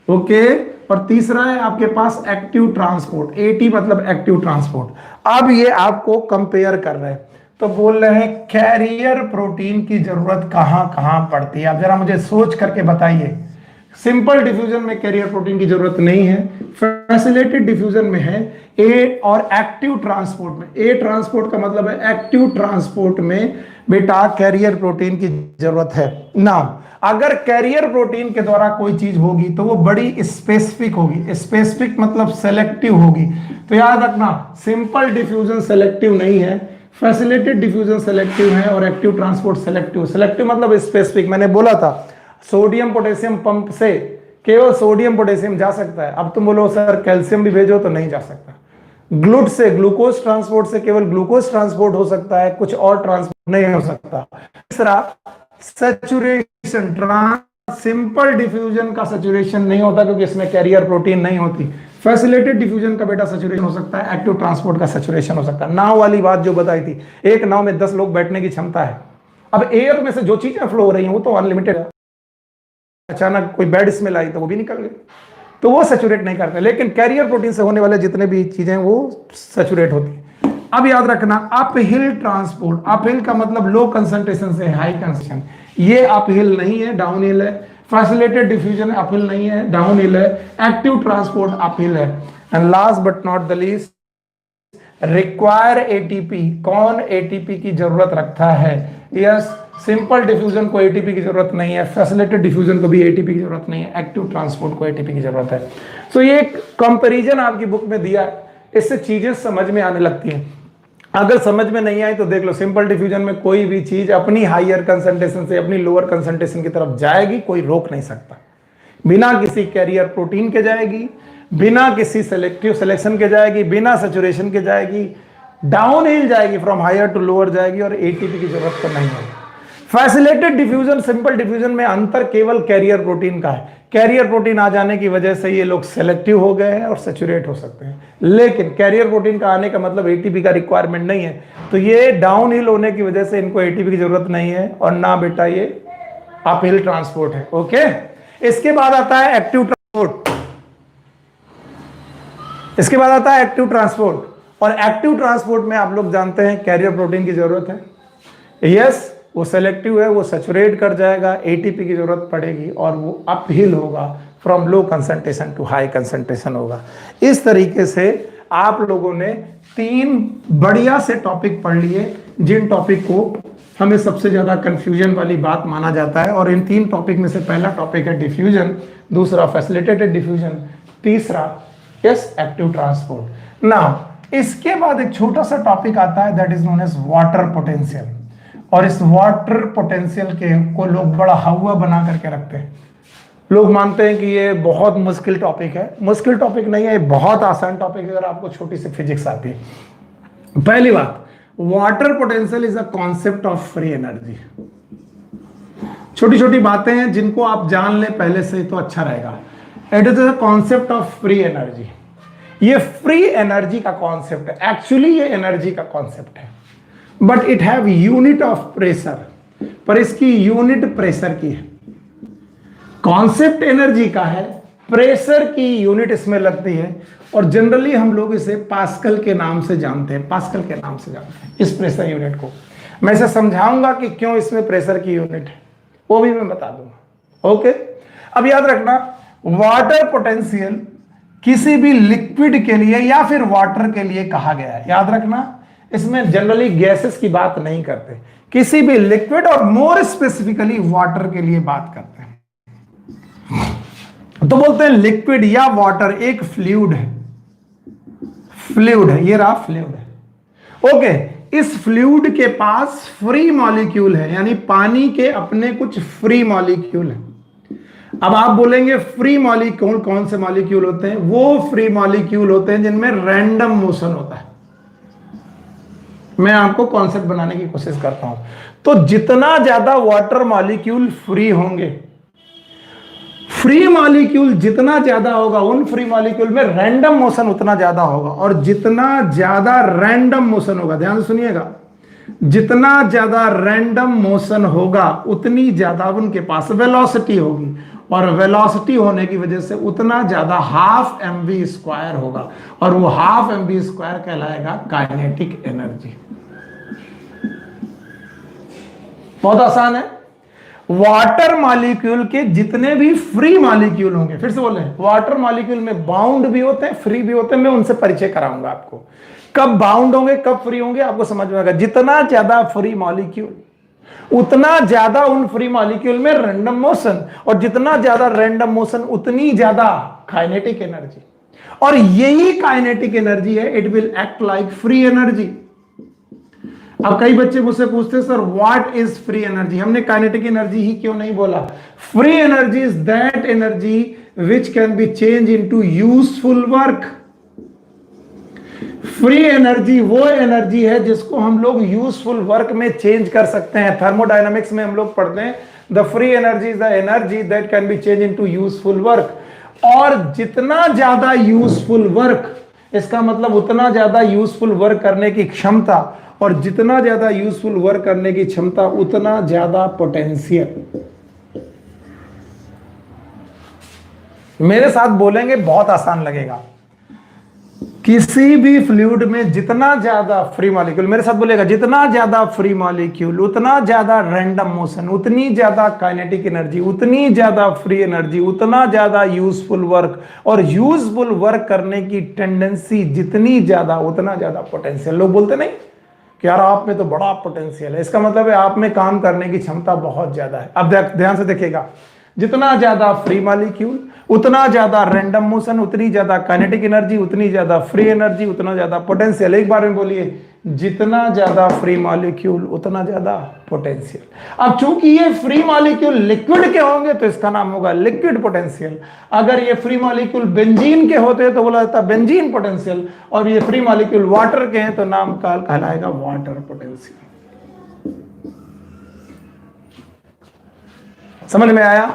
ओके। और तीसरा है आपके पास एक्टिव ट्रांसपोर्ट, एटी मतलब एक्टिव ट्रांसपोर्ट। अब ये आपको कंपेयर कर रहे हैं। तो बोल रहे हैं कैरियर प्रोटीन की जरूरत कहां कहां पड़ती है? आप जरा मुझे सोच करके बताइए। सिंपल डिफ्यूजन में कैरियर प्रोटीन की जरूरत नहीं है, फैसिलिटेटेड डिफ्यूजन में है, ए और एक्टिव ट्रांसपोर्ट में। ए ट्रांसपोर्ट का मतलब है एक्टिव ट्रांसपोर्ट में बेटा कैरियर प्रोटीन की जरूरत है। नाउ अगर कैरियर प्रोटीन के द्वारा कोई चीज होगी तो वो बड़ी स्पेसिफिक होगी। स्पेसिफिक मतलब सेलेक्टिव होगी। तो याद रखना, सिंपल डिफ्यूजन सेलेक्टिव नहीं है, फैसिलिटेटेड डिफ्यूजन सेलेक्टिव है और एक्टिव ट्रांसपोर्ट सेलेक्टिव। सेलेक्टिव मतलब स्पेसिफिक। मैंने बोला था सोडियम पोटेशियम पंप से केवल सोडियम पोटेशियम जा सकता है। अब तुम बोलो सर कैल्शियम भी भेजो, तो नहीं जा सकता। ग्लूट से ग्लूकोज ट्रांसपोर्ट से केवल ग्लूकोज ट्रांसपोर्ट हो सकता है, कुछ और ट्रांसपोर्ट नहीं हो सकता। तीसरा सैचुरेशन, सिंपल डिफ्यूजन का सैचुरेशन नहीं होता क्योंकि इसमें कैरियर प्रोटीन नहीं होती। फैसिलिटेटेड डिफ्यूजन का बेटा सैचुरेशन हो सकता है, एक्टिव ट्रांसपोर्ट का सैचुरेशन हो सकता है। नाव वाली बात जो बताई थी, एक नाव में 10 लोग बैठने की क्षमता है। अब एयर में से जो चीजें फ्लो हो रही हैं वो तो अनलिमिटेड है। अचानक कोई बैड स्मेल आई तो वो भी निकल गई, तो वो सैचुरेट नहीं करते। लेकिन कैरियर प्रोटीन से होने वाले जितने भी चीजें वो सैचुरेट होती है। अब याद रखना अपहिल ट्रांसपोर्ट, अपहिल का मतलब लो कंसंट्रेशन से हाई कंसंट्रेशन, ये अपहिल नहीं है, डाउनहिल है। फैसिलिटेटेड डिफ्यूजन अपहिल नहीं है, डाउनहिल है। एक्टिव ट्रांसपोर्ट अपहिल है। And last but not the least, require ATP. कौन एटीपी की जरूरत रखता है? यस, सिंपल डिफ्यूजन को एटीपी की जरूरत नहीं है, फैसिलिटेटेड डिफ्यूजन को भी एटीपी की जरूरत नहीं है, एक्टिव ट्रांसपोर्ट को एटीपी की जरूरत है। तो ये एक कंपैरिजन आपकी बुक में दिया है, इससे चीजें समझ में आने लगती हैं। अगर समझ में नहीं आई तो देख लो, सिंपल डिफ्यूजन में कोई भी चीज अपनी हायर कंसंट्रेशन से अपनी लोअर कंसंट्रेशन की तरफ जाएगी, कोई रोक नहीं सकता। बिना किसी कैरियर प्रोटीन के जाएगी, बिना किसी सेलेक्टिव सिलेक्शन के जाएगी, बिना सैचुरेशन के जाएगी, डाउन हिल जाएगी, फ्रॉम हायर टू लोअर जाएगी और एटीपी की जरूरत तो नहीं है। फैसिलिटेटेड डिफ्यूजन सिंपल डिफ्यूजन में अंतर केवल कैरियर प्रोटीन का है। कैरियर प्रोटीन आ जाने की वजह से ये लोग सेलेक्टिव हो गए हैं और सैचुरेट हो सकते हैं, लेकिन कैरियर प्रोटीन का आने का मतलब एटीपी का रिक्वायरमेंट नहीं है। तो ये डाउन हिल होने की वजह से इनको एटीपी की जरूरत नहीं है और ना बेटा ये अपहिल ट्रांसपोर्ट है। ओके, इसके बाद आता है एक्टिव ट्रांसपोर्ट। इसके बाद आता है एक्टिव ट्रांसपोर्ट, और एक्टिव ट्रांसपोर्ट में आप लोग जानते हैं कैरियर प्रोटीन की जरूरत है। यस, वो सेलेक्टिव है, वो सैचुरेट कर जाएगा, एटीपी की जरूरत पड़ेगी और वो अपहिल होगा, from low concentration to high concentration होगा। इस तरीके से आप लोगों ने 3 बढ़िया से टॉपिक पढ़ लिए, जिन टॉपिक को हमें सबसे ज्यादा कंफ्यूजन वाली बात माना जाता है। और इन 3 टॉपिक में से पहला टॉपिक है डिफ्यूजन, दूसरा फैसिलिटेटेड डिफ्यूजन, तीसरा एक्टिव ट्रांसपोर्ट। नाउ इसके बाद एक छोटा सा टॉपिक आता है that is known as water potential, और इस वाटर पोटेंशियल के को लोग बड़ा हवा बना करके रखते हैं। लोग मानते हैं कि ये बहुत मुश्किल टॉपिक है। मुश्किल टॉपिक नहीं है, ये बहुत आसान टॉपिक है अगर आपको छोटी सी फिजिक्स आती है। पहली बात, water potential is a concept of free energy. छोटी छोटी बातें हैं जिनको आप जान ले पहले से तो अच्छा रहेगा। It is a concept of free energy. ये फ्री एनर्जी का कॉन्सेप्ट है, एक्चुअली ये एनर्जी का कॉन्सेप्ट है, but it have unit of pressure, पर इसकी यूनिट प्रेशर की है। कॉन्सेप्ट एनर्जी का है, प्रेशर की यूनिट इसमें लगती है, और जनरली हम लोग इसे पास्कल के नाम से जानते हैं। पास्कल के नाम से जानते हैं इस प्रेशर यूनिट को। मैं इसे समझाऊंगा कि क्यों इसमें प्रेशर की यूनिट है, वो भी मैं बता दूंगा। ओके, अब याद रखना, वाटर पोटेंशियल किसी भी लिक्विड के लिए या फिर वाटर के लिए कहा गया है। याद रखना, इसमें जनरली गैसेस की बात नहीं करते, किसी भी लिक्विड और मोर स्पेसिफिकली वाटर के लिए बात करते हैं। तो बोलते हैं लिक्विड या वाटर एक फ्लूइड है। फ्लूइड है, ये रहा फ्लूइड है। ओके, इस फ्लूइड के पास फ्री मॉलिक्यूल है, यानी पानी के अपने कुछ फ्री मॉलिक्यूल है। अब आप बोलेंगे फ्री मॉलिक्यूल कौन से मॉलिक्यूल होते हैं? वो फ्री मॉलिक्यूल होते हैं जिनमें रैंडम मोशन होता है। मैं आपको कॉन्सेप्ट बनाने की कोशिश करता हूं। तो जितना ज्यादा वाटर मॉलिक्यूल फ्री होंगे, फ्री मॉलिक्यूल जितना ज्यादा होगा, उन फ्री मॉलिक्यूल में रैंडम मोशन उतना ज्यादा होगा, और जितना ज्यादा रैंडम मोशन होगा, ध्यान से सुनिएगा, जितना ज्यादा रैंडम मोशन होगा उतनी ज्यादा उनके पास वेलोसिटी होगी, और वेलोसिटी होने की वजह से उतना ज्यादा हाफ mv² होगा, और वो हाफ mv² कहलाएगा काइनेटिक एनर्जी। बहुत आसान है। वाटर मॉलिक्यूल के जितने भी फ्री मॉलिक्यूल होंगे, फिर से बोल रहे हैं, वाटर मॉलिक्यूल में बाउंड भी होते हैं, फ्री भी होते हैं, मैं उनसे परिचय कराऊंगा आपको। कब बाउंड होंगे, कब फ्री होंगे, आपको समझ में आएगा। जितना ज्यादा फ्री मॉलिक्यूल, उतना ज्यादा उन फ्री मॉलिक्यूल में रैंडम मोशन, और जितना ज्यादा रैंडम मोशन उतनी ज्यादा काइनेटिक एनर्जी। और यही काइनेटिक एनर्जी है, it will act like free energy. अब कई बच्चे मुझसे पूछते हैं, sir what is free energy? हमने काइनेटिक एनर्जी ही क्यों नहीं बोला? Free energy is that energy which can be change into useful work. Free energy वो एनर्जी है जिसको हम लोग यूजफुल वर्क में चेंज कर सकते हैं। थर्मोडायनामिक्स में हम लोग पढ़ते हैं, the free energy is the energy that can be change into useful work. और जितना ज्यादा यूजफुल वर्क, इसका मतलब उतना ज्यादा यूजफुल वर्क करने की क्षमता, और जितना ज्यादा यूजफुल वर्क करने की क्षमता उतना ज्यादा पोटेंशियल। मेरे साथ बोलेंगे, बहुत आसान लगेगा। किसी भी फ्लूइड में जितना ज्यादा फ्री मॉलिक्यूल, मेरे साथ बोलेगा, जितना ज्यादा फ्री मॉलिक्यूल उतना ज्यादा रैंडम मोशन, उतनी ज्यादा काइनेटिक एनर्जी, उतनी ज्यादा फ्री एनर्जी, उतना ज्यादा यूजफुल वर्क, और यूजफुल वर्क करने की टेंडेंसी जितनी ज्यादा उतना ज्यादा पोटेंशियल। लोग बोलते नहीं कि यार आप में तो बड़ा पोटेंशियल है, इसका मतलब है आप में काम करने की क्षमता बहुत ज्यादा है। अब ध्यान से देखिएगा, जितना ज्यादा फ्री मॉलिक्यूल उतना ज्यादा रैंडम मोशन, उतनी ज्यादा काइनेटिक एनर्जी, उतनी ज्यादा फ्री एनर्जी, उतना ज्यादा पोटेंशियल। एक बार में बोलिए, जितना ज्यादा फ्री मॉलिक्यूल उतना ज्यादा पोटेंशियल। अब चूंकि ये फ्री मॉलिक्यूल लिक्विड के होंगे तो इसका नाम होगा लिक्विड पोटेंशियल। अगर ये फ्री मॉलिक्यूल बेंजीन के होते हैं तो बोला जाता है बेंजीन पोटेंशियल, और ये फ्री मॉलिक्यूल वाटर के हैं तो नाम कहलाएगा वाटर पोटेंशियल। समझ में आया?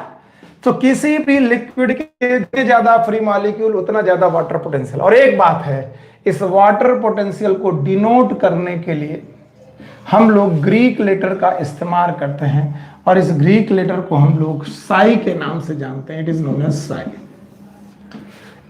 तो किसी भी लिक्विड के जितने ज्यादा फ्री मॉलिक्यूल उतना ज्यादा वाटर पोटेंशियल। और एक बात है, इस वाटर पोटेंशियल को डिनोट करने के लिए हम लोग ग्रीक लेटर का इस्तेमाल करते हैं, और इस ग्रीक लेटर को हम लोग साई के नाम से जानते हैं। It is known as psi.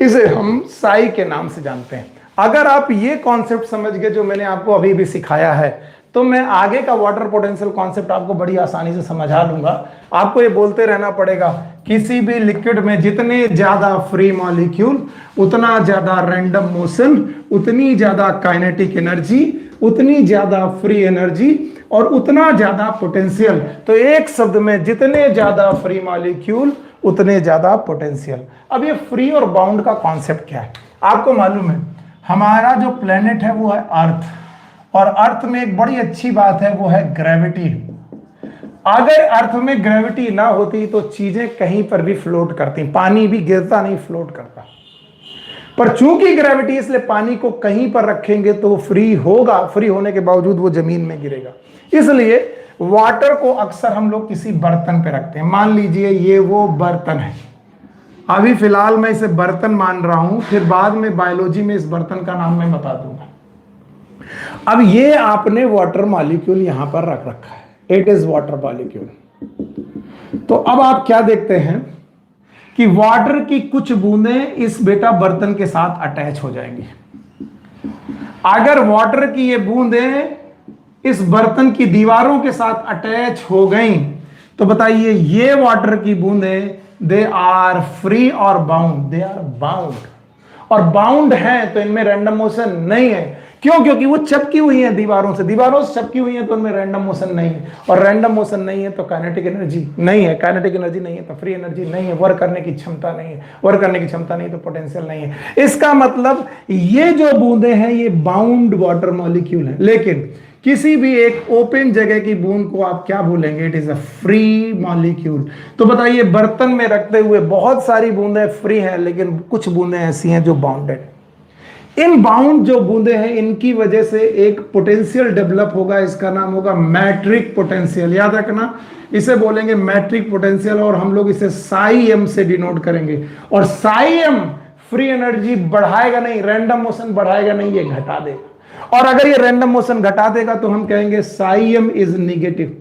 इसे हम साई के नाम से जानते हैं। अगर आप ये कॉन्सेप्ट समझ गए जो मैंने आपको अभी भी सिखाया है, तो मैं आगे का वाटर पोटेंशियल कॉन्सेप्ट आपको बड़ी आसानी से समझा लूंगा। आपको ये बोलते रहना पड़ेगा, किसी भी लिक्विड में जितने ज्यादा फ्री मॉलिक्यूल उतना ज्यादा रैंडम मोशन, उतनी ज्यादा काइनेटिक एनर्जी, उतनी ज्यादा फ्री एनर्जी, और उतना ज्यादा पोटेंशियल। तो एक शब्द में, जितने ज्यादा फ्री मॉलिक्यूल उतने ज्यादा पोटेंशियल। अब ये फ्री और बाउंड का कॉन्सेप्ट क्या है? आपको मालूम है, हमारा जो प्लेनेट है वो है अर्थ, और अर्थ में एक बड़ी अच्छी बात है, वो है ग्रेविटी। अगर अर्थ में ग्रेविटी ना होती तो चीजें कहीं पर भी फ्लोट करती, पानी भी गिरता नहीं, फ्लोट करता। पर चूंकि ग्रेविटी, इसलिए पानी को कहीं पर रखेंगे तो फ्री होगा, फ्री होने के बावजूद वो जमीन में गिरेगा। इसलिए वाटर को अक्सर हम लोग किसी बर्तन पे रखते हैं। मान लीजिए ये वो बर्तन है, अभी फिलहाल मैं इसे बर्तन मान रहा हूं, फिर बाद में बायोलॉजी में इस बर्तन का नाम मैं बता दूंगा। अब ये आपने वाटर मॉलिक्यूल यहां पर रख रखा है, इट इज वाटर मॉलिक्यूल। तो अब आप क्या देखते हैं कि वाटर की कुछ बूंदें इस बेटा बर्तन के साथ अटैच हो जाएंगी। अगर वाटर की ये बूंदें इस बर्तन की दीवारों के साथ अटैच हो गई तो बताइए, ये वाटर की बूंदें दे आर फ्री और बाउंड? They are bound. और बाउंड है तो इनमें रैंडम मोशन नहीं है। क्यों? क्योंकि वो चिपकी हुई है दीवारों से, दीवारों से चिपकी हुई है तो उनमें रैंडम मोशन नहीं है, और रैंडम मोशन नहीं है तो काइनेटिक एनर्जी नहीं है, काइनेटिक एनर्जी नहीं है तो फ्री एनर्जी नहीं है, वर्क करने की क्षमता नहीं है, वर्क करने की क्षमता नहीं तो पोटेंशियल नहीं है। इसका मतलब ये जो बूंदे हैं ये बाउंड वाटर मॉलिक्यूल है। लेकिन किसी भी एक ओपन जगह की बूंद को आप क्या बोलेंगे? It is a free molecule. तो बताइए, बर्तन में रखते हुए बहुत सारी बूंदें फ्री हैं, लेकिन कुछ बूंदें ऐसी हैं जो बाउंडेड। इन बाउंड जो बूंदे हैं, इनकी वजह से एक पोटेंशियल डेवलप होगा, इसका नाम होगा मैट्रिक पोटेंशियल। याद रखना, इसे बोलेंगे मैट्रिक पोटेंशियल, और हम लोग इसे साई एम से डिनोट करेंगे। और साई एम फ्री एनर्जी बढ़ाएगा नहीं, रैंडम मोशन बढ़ाएगा नहीं, ये घटा देगा। और अगर ये रैंडम मोशन घटा देगा तो हम कहेंगे साई एम इज निगेटिव,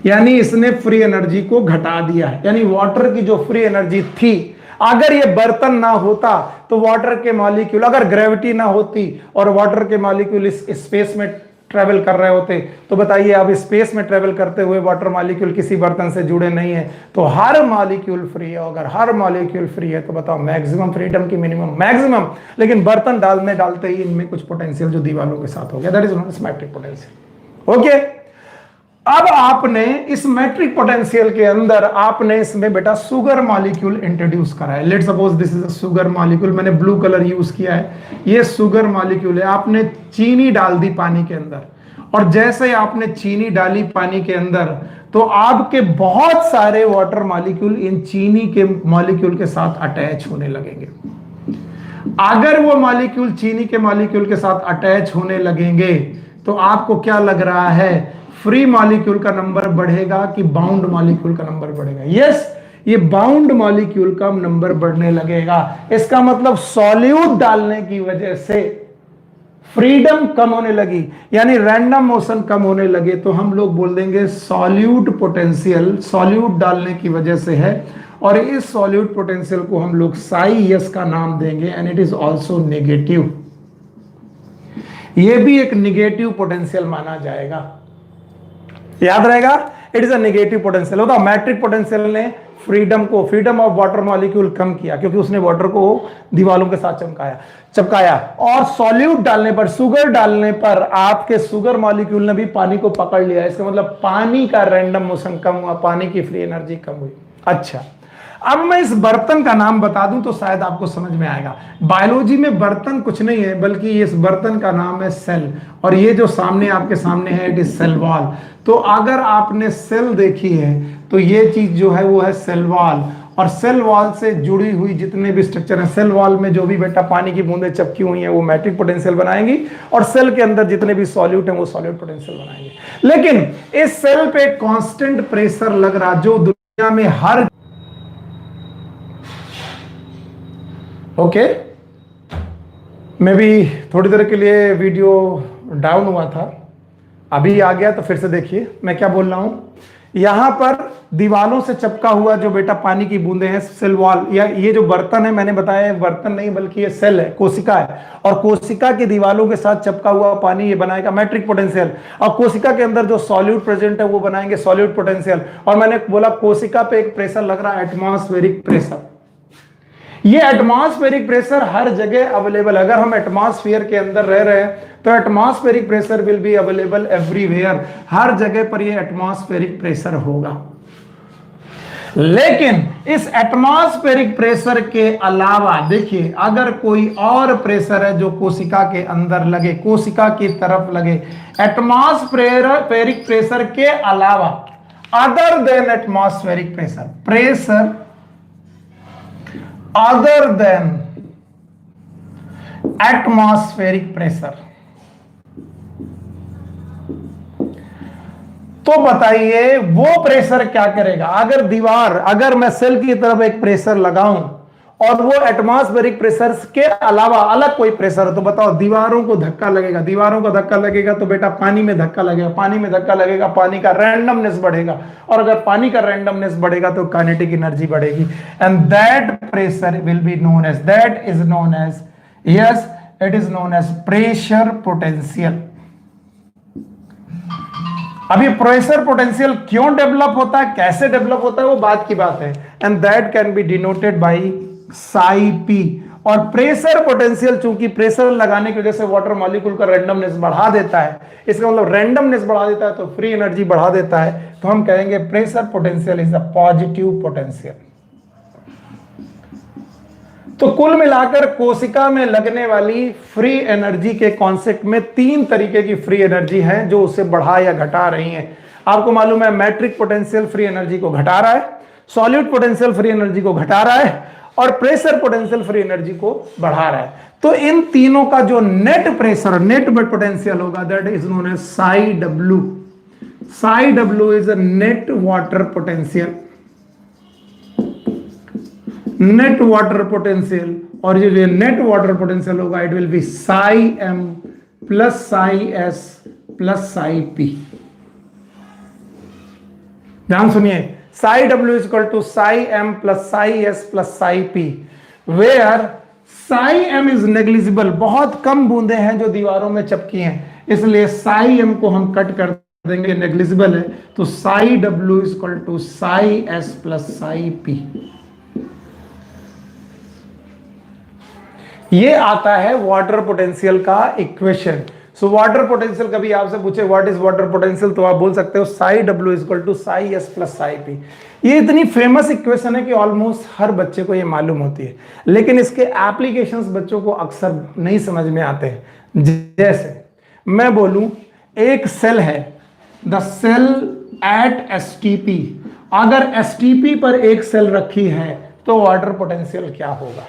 यानी इसने फ्री एनर्जी को घटा दिया है। यानी वाटर की जो फ्री एनर्जी थी, अगर ये बर्तन ना होता तो वाटर के मॉलिक्यूल, अगर ग्रेविटी ना होती और वाटर के मॉलिक्यूल इस स्पेस में ट्रेवल कर रहे होते तो बताइए, अब स्पेस में ट्रेवल करते हुए वाटर मॉलिक्यूल किसी बर्तन से जुड़े नहीं है, तो हर मॉलिक्यूल फ्री है। अगर हर मॉलिक्यूल फ्री है तो बताओ मैक्सिमम फ्रीडम की मिनिमम, मैक्सिमम। लेकिन बर्तन डालते ही इनमें कुछ पोटेंशियल जो दीवारों के साथ हो गया, that is not matric potential. Okay, अब आपने इस मैट्रिक पोटेंशियल के अंदर आपने इसमें बेटा शुगर मॉलिक्यूल इंट्रोड्यूस करा है। Let suppose this is a sugar molecule, मैंने ब्लू कलर यूज किया है, ये शुगर मॉलिक्यूल है। आपने चीनी डाल दी पानी के अंदर, और जैसे ही आपने चीनी डाली पानी के अंदर तो आपके बहुत सारे वाटर मॉलिक्यूल इन चीनी के मॉलिक्यूल के साथ अटैच होने लगेंगे। अगर वो मॉलिक्यूल चीनी के मॉलिक्यूल के साथ अटैच होने लगेंगे तो आपको क्या लग रहा है, फ्री मॉलिक्यूल का नंबर बढ़ेगा कि बाउंड मॉलिक्यूल का नंबर बढ़ेगा? यस, ये बाउंड मॉलिक्यूल का नंबर बढ़ने लगेगा। इसका मतलब सॉल्यूट डालने की वजह से फ्रीडम कम होने लगी, यानी रैंडम मोशन कम होने लगे, तो हम लोग बोल देंगे सॉल्यूट पोटेंशियल सॉल्यूट डालने की वजह से है। और इस सॉल्यूट पोटेंशियल को हम लोग साई यस का नाम देंगे, and it is also negative. यह भी एक नेगेटिव पोटेंशियल माना जाएगा, याद रहेगा, it is a negative potential. होता मैट्रिक पोटेंशियल ने फ्रीडम ऑफ वाटर मॉलिक्यूल कम किया, क्योंकि उसने वाटर को दीवारों के साथ चमकाया। और सॉल्यूट डालने पर, शुगर डालने पर आपके शुगर मॉलिक्यूल ने भी पानी को पकड़ लिया। इसका मतलब पानी का रैंडम मोशन कम हुआ, पानी की फ्री एनर्जी कम हुई। अच्छा, अब मैं इस बर्तन का नाम बता दूं तो शायद आपको समझ में आएगा। बायोलॉजी में बर्तन कुछ नहीं है, बल्कि इस बर्तन का नाम है सेल, और ये जो सामने आपके सामने है इट इज सेल वॉल। तो अगर आपने सेल देखी है तो ये चीज जो है वो है सेल वॉल, और सेल वॉल से जुड़ी हुई जितने भी स्ट्रक्चर है, सेल वॉल में जो भी बेटा पानी की बूंदें चिपकी हुई हैं वो मैट्रिक पोटेंशियल बनाएंगी, और सेल के अंदर जितने भी सॉल्यूट हैं वो सॉल्यूट पोटेंशियल बनाएंगे। लेकिन इस सेल पे कांस्टेंट प्रेशर लग रहा, जो दुनिया में हर ओके मैं भी थोड़ी देर के लिए वीडियो डाउन हुआ था, अभी आ गया, तो फिर से देखिए मैं क्या बोल रहा हूं। यहां पर दीवालों से चिपका हुआ जो बेटा पानी की बूंदें हैं, सेल वॉल, या ये जो बर्तन है, मैंने बताया बर्तन नहीं बल्कि ये सेल है, कोशिका है, और कोशिका की दीवालों के साथ चिपका हुआ पानी ये बनाएगा मैट्रिक पोटेंशियल, और कोशिका के अंदर जो सॉल्यूट प्रेजेंट है वो बनाएंगे सॉल्यूट पोटेंशियल। और मैंने बोला कोशिका पे एक प्रेशर लग रहा है, एटमॉस्फेरिक प्रेशर। ये एटमॉस्फेरिक प्रेशर हर जगह अवेलेबल है। अगर हम एटमॉस्फेयर के अंदर रह रहे हैं तो atmospheric pressure will be available everywhere, हर जगह पर ये एटमॉस्फेरिक प्रेशर होगा। लेकिन इस एटमॉस्फेरिक प्रेशर के अलावा देखिए, अगर कोई और प्रेशर है जो कोशिका के अंदर लगे, कोशिका की तरफ लगे, एटमॉस्फेरिक प्रेशर के अलावा, other than atmospheric pressure other than atmospheric pressure, तो बताइए वो प्रेशर क्या करेगा? अगर मैं सेल की तरफ एक प्रेशर लगाऊं और वो एटमॉस्फेरिक प्रेशर के अलावा अलग कोई प्रेशर है, तो बताओ दीवारों को धक्का लगेगा, दीवारों को धक्का लगेगा तो बेटा पानी में धक्का लगेगा, पानी में धक्का लगेगा, पानी का रैंडमनेस बढ़ेगा, और अगर पानी का रैंडमनेस बढ़ेगा तो काइनेटिक एनर्जी बढ़ेगी, and that pressure will be known as, that is known as, yes it is known as pressure potential. अभी प्रेशर पोटेंशियल क्यों डेवलप होता है, कैसे डेवलप होता है, वो बात की बात है, and that can be denoted by Sai P. और प्रेशर पोटेंशियल चूंकि प्रेशर लगाने की वजह से वाटर मॉलिक्यूल का रैंडमनेस बढ़ा देता है, इसका मतलब रैंडमनेस बढ़ा देता है तो फ्री एनर्जी बढ़ा देता है, तो हम कहेंगे pressure potential is a positive potential. तो कुल मिलाकर कोशिका में लगने वाली फ्री एनर्जी के कॉन्सेप्ट में 3 तरीके की फ्री एनर्जी है जो उसे बढ़ा या घटा रही है। आपको मालूम है मैट्रिक पोटेंशियल फ्री एनर्जी को घटा रहा है, सॉल्यूट पोटेंशियल फ्री एनर्जी को घटा रहा है, और प्रेशर पोटेंशियल फ्री एनर्जी को बढ़ा रहा है। तो इन तीनों का जो नेट प्रेशर, नेट पोटेंशियल होगा, that is known as psi W. Psi W is a net water potential, net water potential. और ये जो नेट वाटर पोटेंशियल होगा it will be psi M plus psi S plus psi P. ध्यान सुनिए, psi w is equal to psi m plus psi s plus psi p, where psi m is negligible, बहुत कम बूंदे हैं जो दीवारों में चिपकी हैं, इसलिए साई एम को हम कट कर देंगे, नेग्लिजिबल है, तो psi W is equal to psi S plus psi P. ये आता है वाटर पोटेंशियल का इक्वेशन। सो वाटर पोटेंशियल कभी आपसे पूछे व्हाट इज वाटर पोटेंशियल, तो आप बोल सकते हो psi W is equal to psi S plus psi P. ये इतनी फेमस इक्वेशन है कि ऑलमोस्ट हर बच्चे को ये मालूम होती है, लेकिन इसके एप्लीकेशंस बच्चों को अक्सर नहीं समझ में आते हैं। जैसे मैं बोलूं एक सेल है, द सेल एट एसटीपी, अगर एसटीपी पर एक सेल रखी है तो वाटर पोटेंशियल क्या होगा।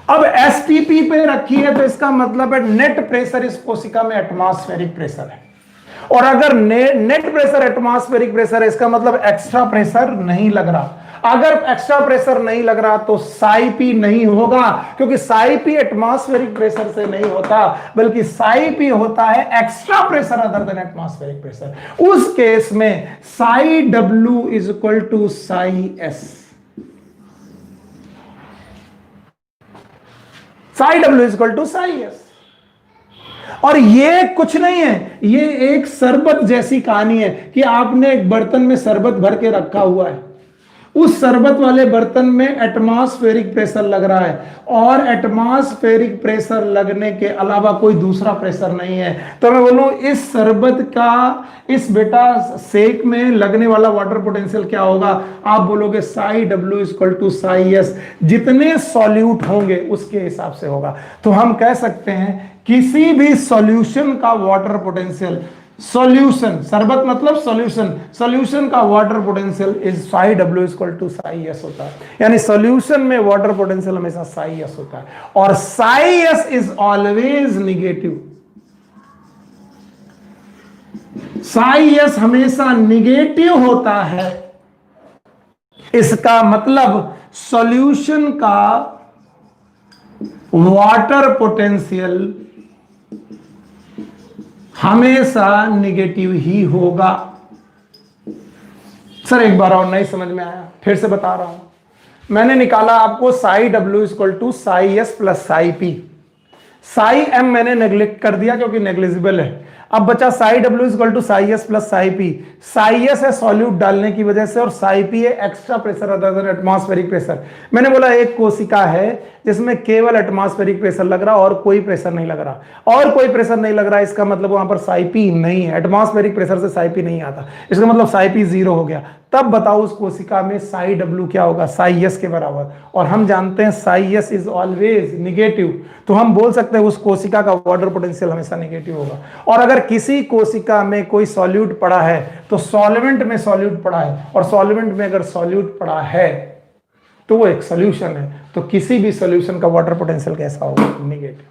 अब एसटीपी पे रखी है तो इसका मतलब है नेट प्रेशर इस कोशिका में एटमॉस्फेरिक प्रेशर है, और अगर नेट प्रेशर एटमॉस्फेरिक प्रेशर है इसका मतलब एक्स्ट्रा प्रेशर नहीं लग रहा। अगर एक्स्ट्रा प्रेशर नहीं लग रहा तो साई पी नहीं होगा, क्योंकि साई पी एटमॉस्फेरिक प्रेशर से नहीं होता, बल्कि साई पी होता है extra pressure other than atmospheric pressure. उस केस में psi W is equal to psi S. Psi W is equal to psi S. और ये कुछ नहीं है, ये एक शरबत जैसी कहानी है कि आपने एक बर्तन में शरबत भर के रखा हुआ है, उस शरबत वाले बर्तन में एटमॉस्फेरिक प्रेशर लग रहा है, और एटमॉस्फेरिक प्रेशर लगने के अलावा कोई दूसरा प्रेशर नहीं है। तो मैं बोलूं इस शरबत का इस बेटा शेक में लगने वाला वाटर पोटेंशियल क्या होगा, आप बोलोगे psi W is equal to psi S. जितने सॉल्यूट होंगे उसके हिसाब से होगा। तो हम कह सकते हैं किसी भी सॉल्यूशन का वाटर पोटेंशियल, सॉल्यूशन शरबत मतलब सॉल्यूशन, सॉल्यूशन का water potential is psi W is equal to psi S होता है। यानी सॉल्यूशन में वाटर पोटेंशियल हमेशा साई एस होता है, और Sai S is always negative. Sai S हमेशा निगेटिव होता है। इसका मतलब सॉल्यूशन का वाटर पोटेंशियल हमेशा निगेटिव ही होगा। सर एक बार और नहीं समझ में आया, फिर से बता रहा हूं। मैंने निकाला आपको psi W is equal to psi S plus psi P. Psi M मैंने नेग्लेक्ट कर दिया क्योंकि नेग्लिजिबल है। अब बचा psi W is equal to psi S plus psi P. Psi S है सॉल्यूट डालने की वजह से, और साई पी है extra pressure other than atmospheric pressure. मैंने बोला एक कोशिका है जिसमें केवल एटमॉस्फेरिक प्रेशर लग रहा और कोई प्रेशर नहीं लग रहा, और कोई प्रेशर नहीं लग रहा, इसका मतलब वहां पर साई पी नहीं है, एटमॉस्फेरिक प्रेशर से साई पी नहीं आता, इसका मतलब साई पी जीरो हो गया। तब बताओ उस कोशिका में साई डब्ल्यू क्या होगा, साई एस के बराबर। और हम जानते हैं Sai S is always negative, तो हम बोल सकते हैं उस कोशिका का वाटर पोटेंशियल हमेशा निगेटिव होगा। और अगर किसी कोशिका में कोई सॉल्यूट पड़ा है तो सॉल्वेंट में सॉल्यूट पड़ा है, और सॉल्वेंट में अगर सॉल्यूट पड़ा है तो वो एक सॉल्यूशन है, तो किसी भी सॉल्यूशन का वाटर पोटेंशियल कैसा होगा, negative.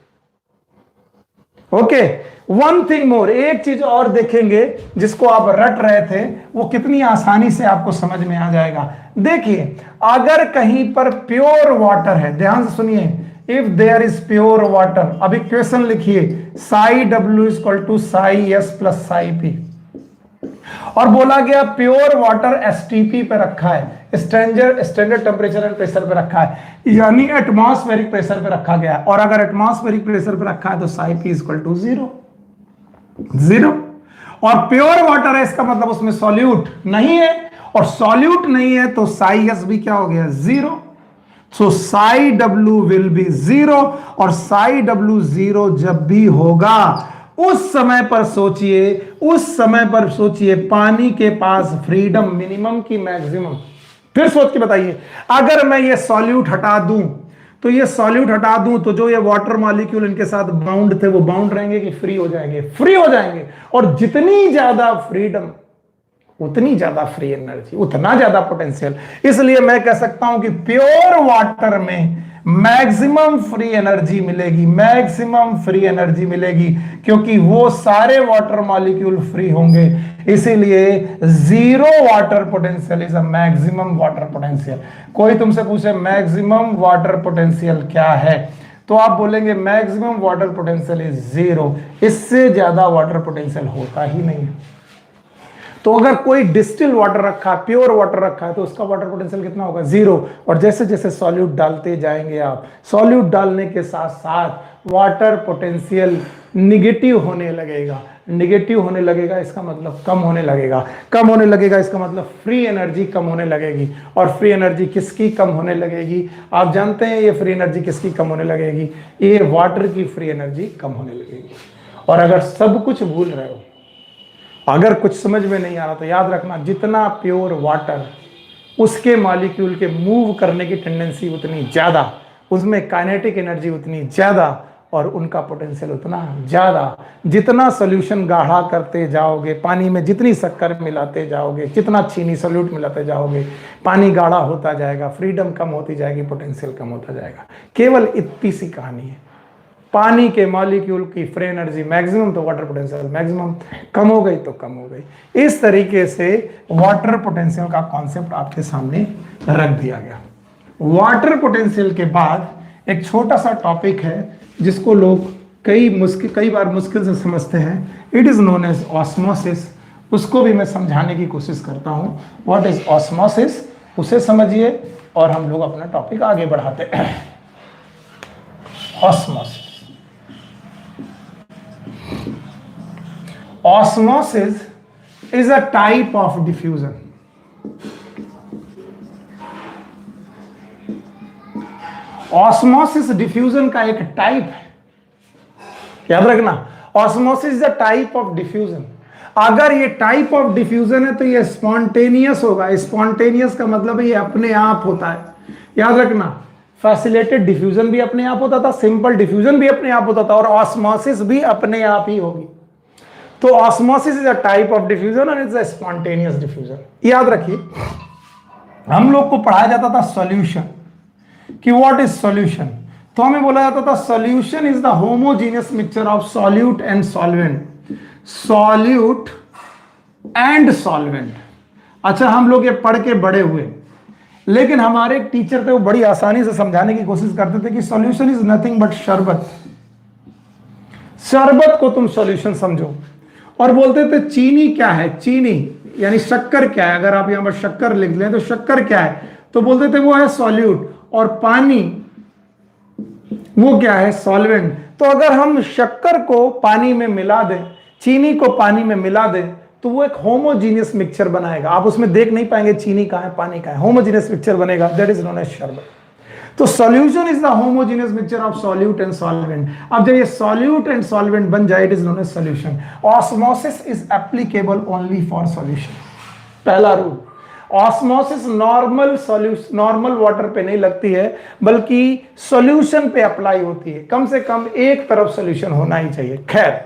Okay, one thing more, एक चीज और देखेंगे जिसको आप रट रहे थे, वो कितनी आसानी से आपको समझ में आ जाएगा। देखिए अगर कहीं पर प्योर वाटर है, ध्यान से सुनिए, if there is pure water, अब इक्वेशन लिखिए psi W is equal to psi S plus psi P, और बोला गया प्योर वाटर एसटीपी पे रखा है, स्टैंडर्ड टेम्परेचर एंड प्रेशर पे रखा है, यानी एटमॉस्फेरिक प्रेशर पे रखा गया है। और अगर एटमॉस्फेरिक प्रेशर पे रखा है तो psi P is equal to zero. और प्योर वाटर है, इसका मतलब उसमें सॉल्यूट नहीं है, और सॉल्यूट नहीं है तो साई एस भी क्या हो गया, zero. So Sai W will be zero, और साई डब्ल्यू जीरो जब भी होगा उस समय पर सोचिए पानी के पास फ्रीडम मिनिमम की मैक्सिमम। फिर सोच के बताइए, अगर मैं ये सॉल्यूट हटा दूं तो जो ये वाटर मॉलिक्यूल इनके साथ बाउंड थे वो बाउंड रहेंगे कि फ्री हो जाएंगे, और जितनी ज्यादा फ्रीडम उतनी ज्यादा फ्री एनर्जी, उतना ज्यादा पोटेंशियल। इसलिए मैं कह सकता हूं कि प्योर वाटर में मैक्सिमम फ्री एनर्जी मिलेगी, क्योंकि वो सारे वाटर मॉलिक्यूल फ्री होंगे। इसीलिए zero water potential is a maximum water potential. कोई तुमसे पूछे मैक्सिमम वाटर पोटेंशियल क्या है, तो आप बोलेंगे maximum water potential is zero, इससे ज्यादा वाटर पोटेंशियल होता ही नहीं है। तो अगर कोई डिस्टिल वाटर रखा है, प्योर वाटर रखा है, तो उसका वाटर पोटेंशियल कितना होगा? 0। और जैसे जैसे सॉल्यूट डालते जाएंगे आप, सॉल्यूट डालने के साथ साथ वाटर पोटेंशियल निगेटिव होने लगेगा। निगेटिव होने लगेगा इसका मतलब कम होने लगेगा, कम होने लगेगा इसका मतलब फ्री एनर्जी कम होने लगेगी। और फ्री एनर्जी किसकी कम होने लगेगी? आप जानते हैं ये फ्री एनर्जी किसकी कम होने लगेगी? ये वाटर की फ्री एनर्जी कम होने लगेगी। और अगर सब कुछ भूल रहे हो, अगर कुछ समझ में नहीं आ रहा, तो याद रखना जितना प्योर वाटर, उसके मॉलिक्यूल के मूव करने की टेंडेंसी उतनी ज्यादा, उसमें काइनेटिक एनर्जी उतनी ज्यादा, और उनका पोटेंशियल उतना ज्यादा। जितना सोल्यूशन गाढ़ा करते जाओगे, पानी में जितनी शक्कर मिलाते जाओगे, जितना चीनी सोल्यूट मिलाते जाओगे, पानी गाढ़ा होता जाएगा, फ्रीडम कम होती जाएगी, पोटेंशियल कम होता जाएगा। केवल इतनी सी कहानी है। पानी के मॉलिक्यूल की फ्री एनर्जी मैक्सिमम तो वाटर पोटेंशियल मैक्सिमम, कम हो गई तो कम हो गई। इस तरीके से वाटर पोटेंशियल का कॉन्सेप्ट आपके सामने रख दिया गया। वाटर पोटेंशियल के बाद एक छोटा सा टॉपिक है जिसको लोग कई बार मुश्किल से समझते हैं। It is known as osmosis. उसको भी मैं समझाने की कोशिश करता हूं। व्हाट इज ऑस्मोसिस, उसे समझिए और हम लोग अपना टॉपिक आगे बढ़ाते हैं। Osmosis, osmosis is a type of diffusion. Osmosis diffusion का एक टाइप है, याद रखना। Osmosis is a type of diffusion. अगर ये टाइप ऑफ डिफ्यूजन है तो ये स्पॉन्टेनियस होगा। स्पॉन्टेनियस का मतलब ये अपने आप होता है, याद रखना। फैसिलिटेटेड डिफ्यूजन भी अपने आप होता था, सिंपल डिफ्यूजन भी अपने आप होता था, और ऑस्मोसिस भी अपने आप ही होगी। तो osmosis is a type of diffusion and it's a spontaneous diffusion. याद रखिए, हम लोग को पढ़ाया जाता था सॉल्यूशन, कि व्हाट इज सॉल्यूशन। तो हमें बोला जाता था solution is the homogeneous mixture of solute and solvent. Solute and solvent. अच्छा, हम लोग ये पढ़ के बड़े हुए, लेकिन हमारे एक टीचर थे, वो बड़ी आसानी से समझाने की कोशिश करते थे कि सॉल्यूशन इज नथिंग बट शरबत। शरबत को तुम सॉल्यूशन समझो। और बोलते थे चीनी क्या है? चीनी यानी शक्कर क्या है? अगर आप यहां पर शक्कर लिख लें तो शक्कर क्या है? तो बोलते थे वो है सॉल्यूट। और पानी वो क्या है? सॉल्वेंट। तो अगर हम शक्कर को पानी में मिला दें, चीनी को पानी में मिला दें, तो वो एक होमोजीनियस मिक्सचर बनाएगा। आप उसमें देख नहीं पाएंगे चीनी कहां है, पानी कहां है, होमोजीनियस मिक्सचर बनेगा। That is known as sharbat. तो solution is the homogeneous mixture of solute and solvent. अब जब ये सॉल्यूट एंड सॉल्वेंट बन जाए, it is known as solution. Osmosis is applicable only for solution. पहला रूल, ऑस्मोसिस नॉर्मल वाटर पे नहीं लगती है, बल्कि सॉल्यूशन पे अप्लाई होती है। कम से कम एक तरफ सॉल्यूशन होना ही चाहिए। खैर,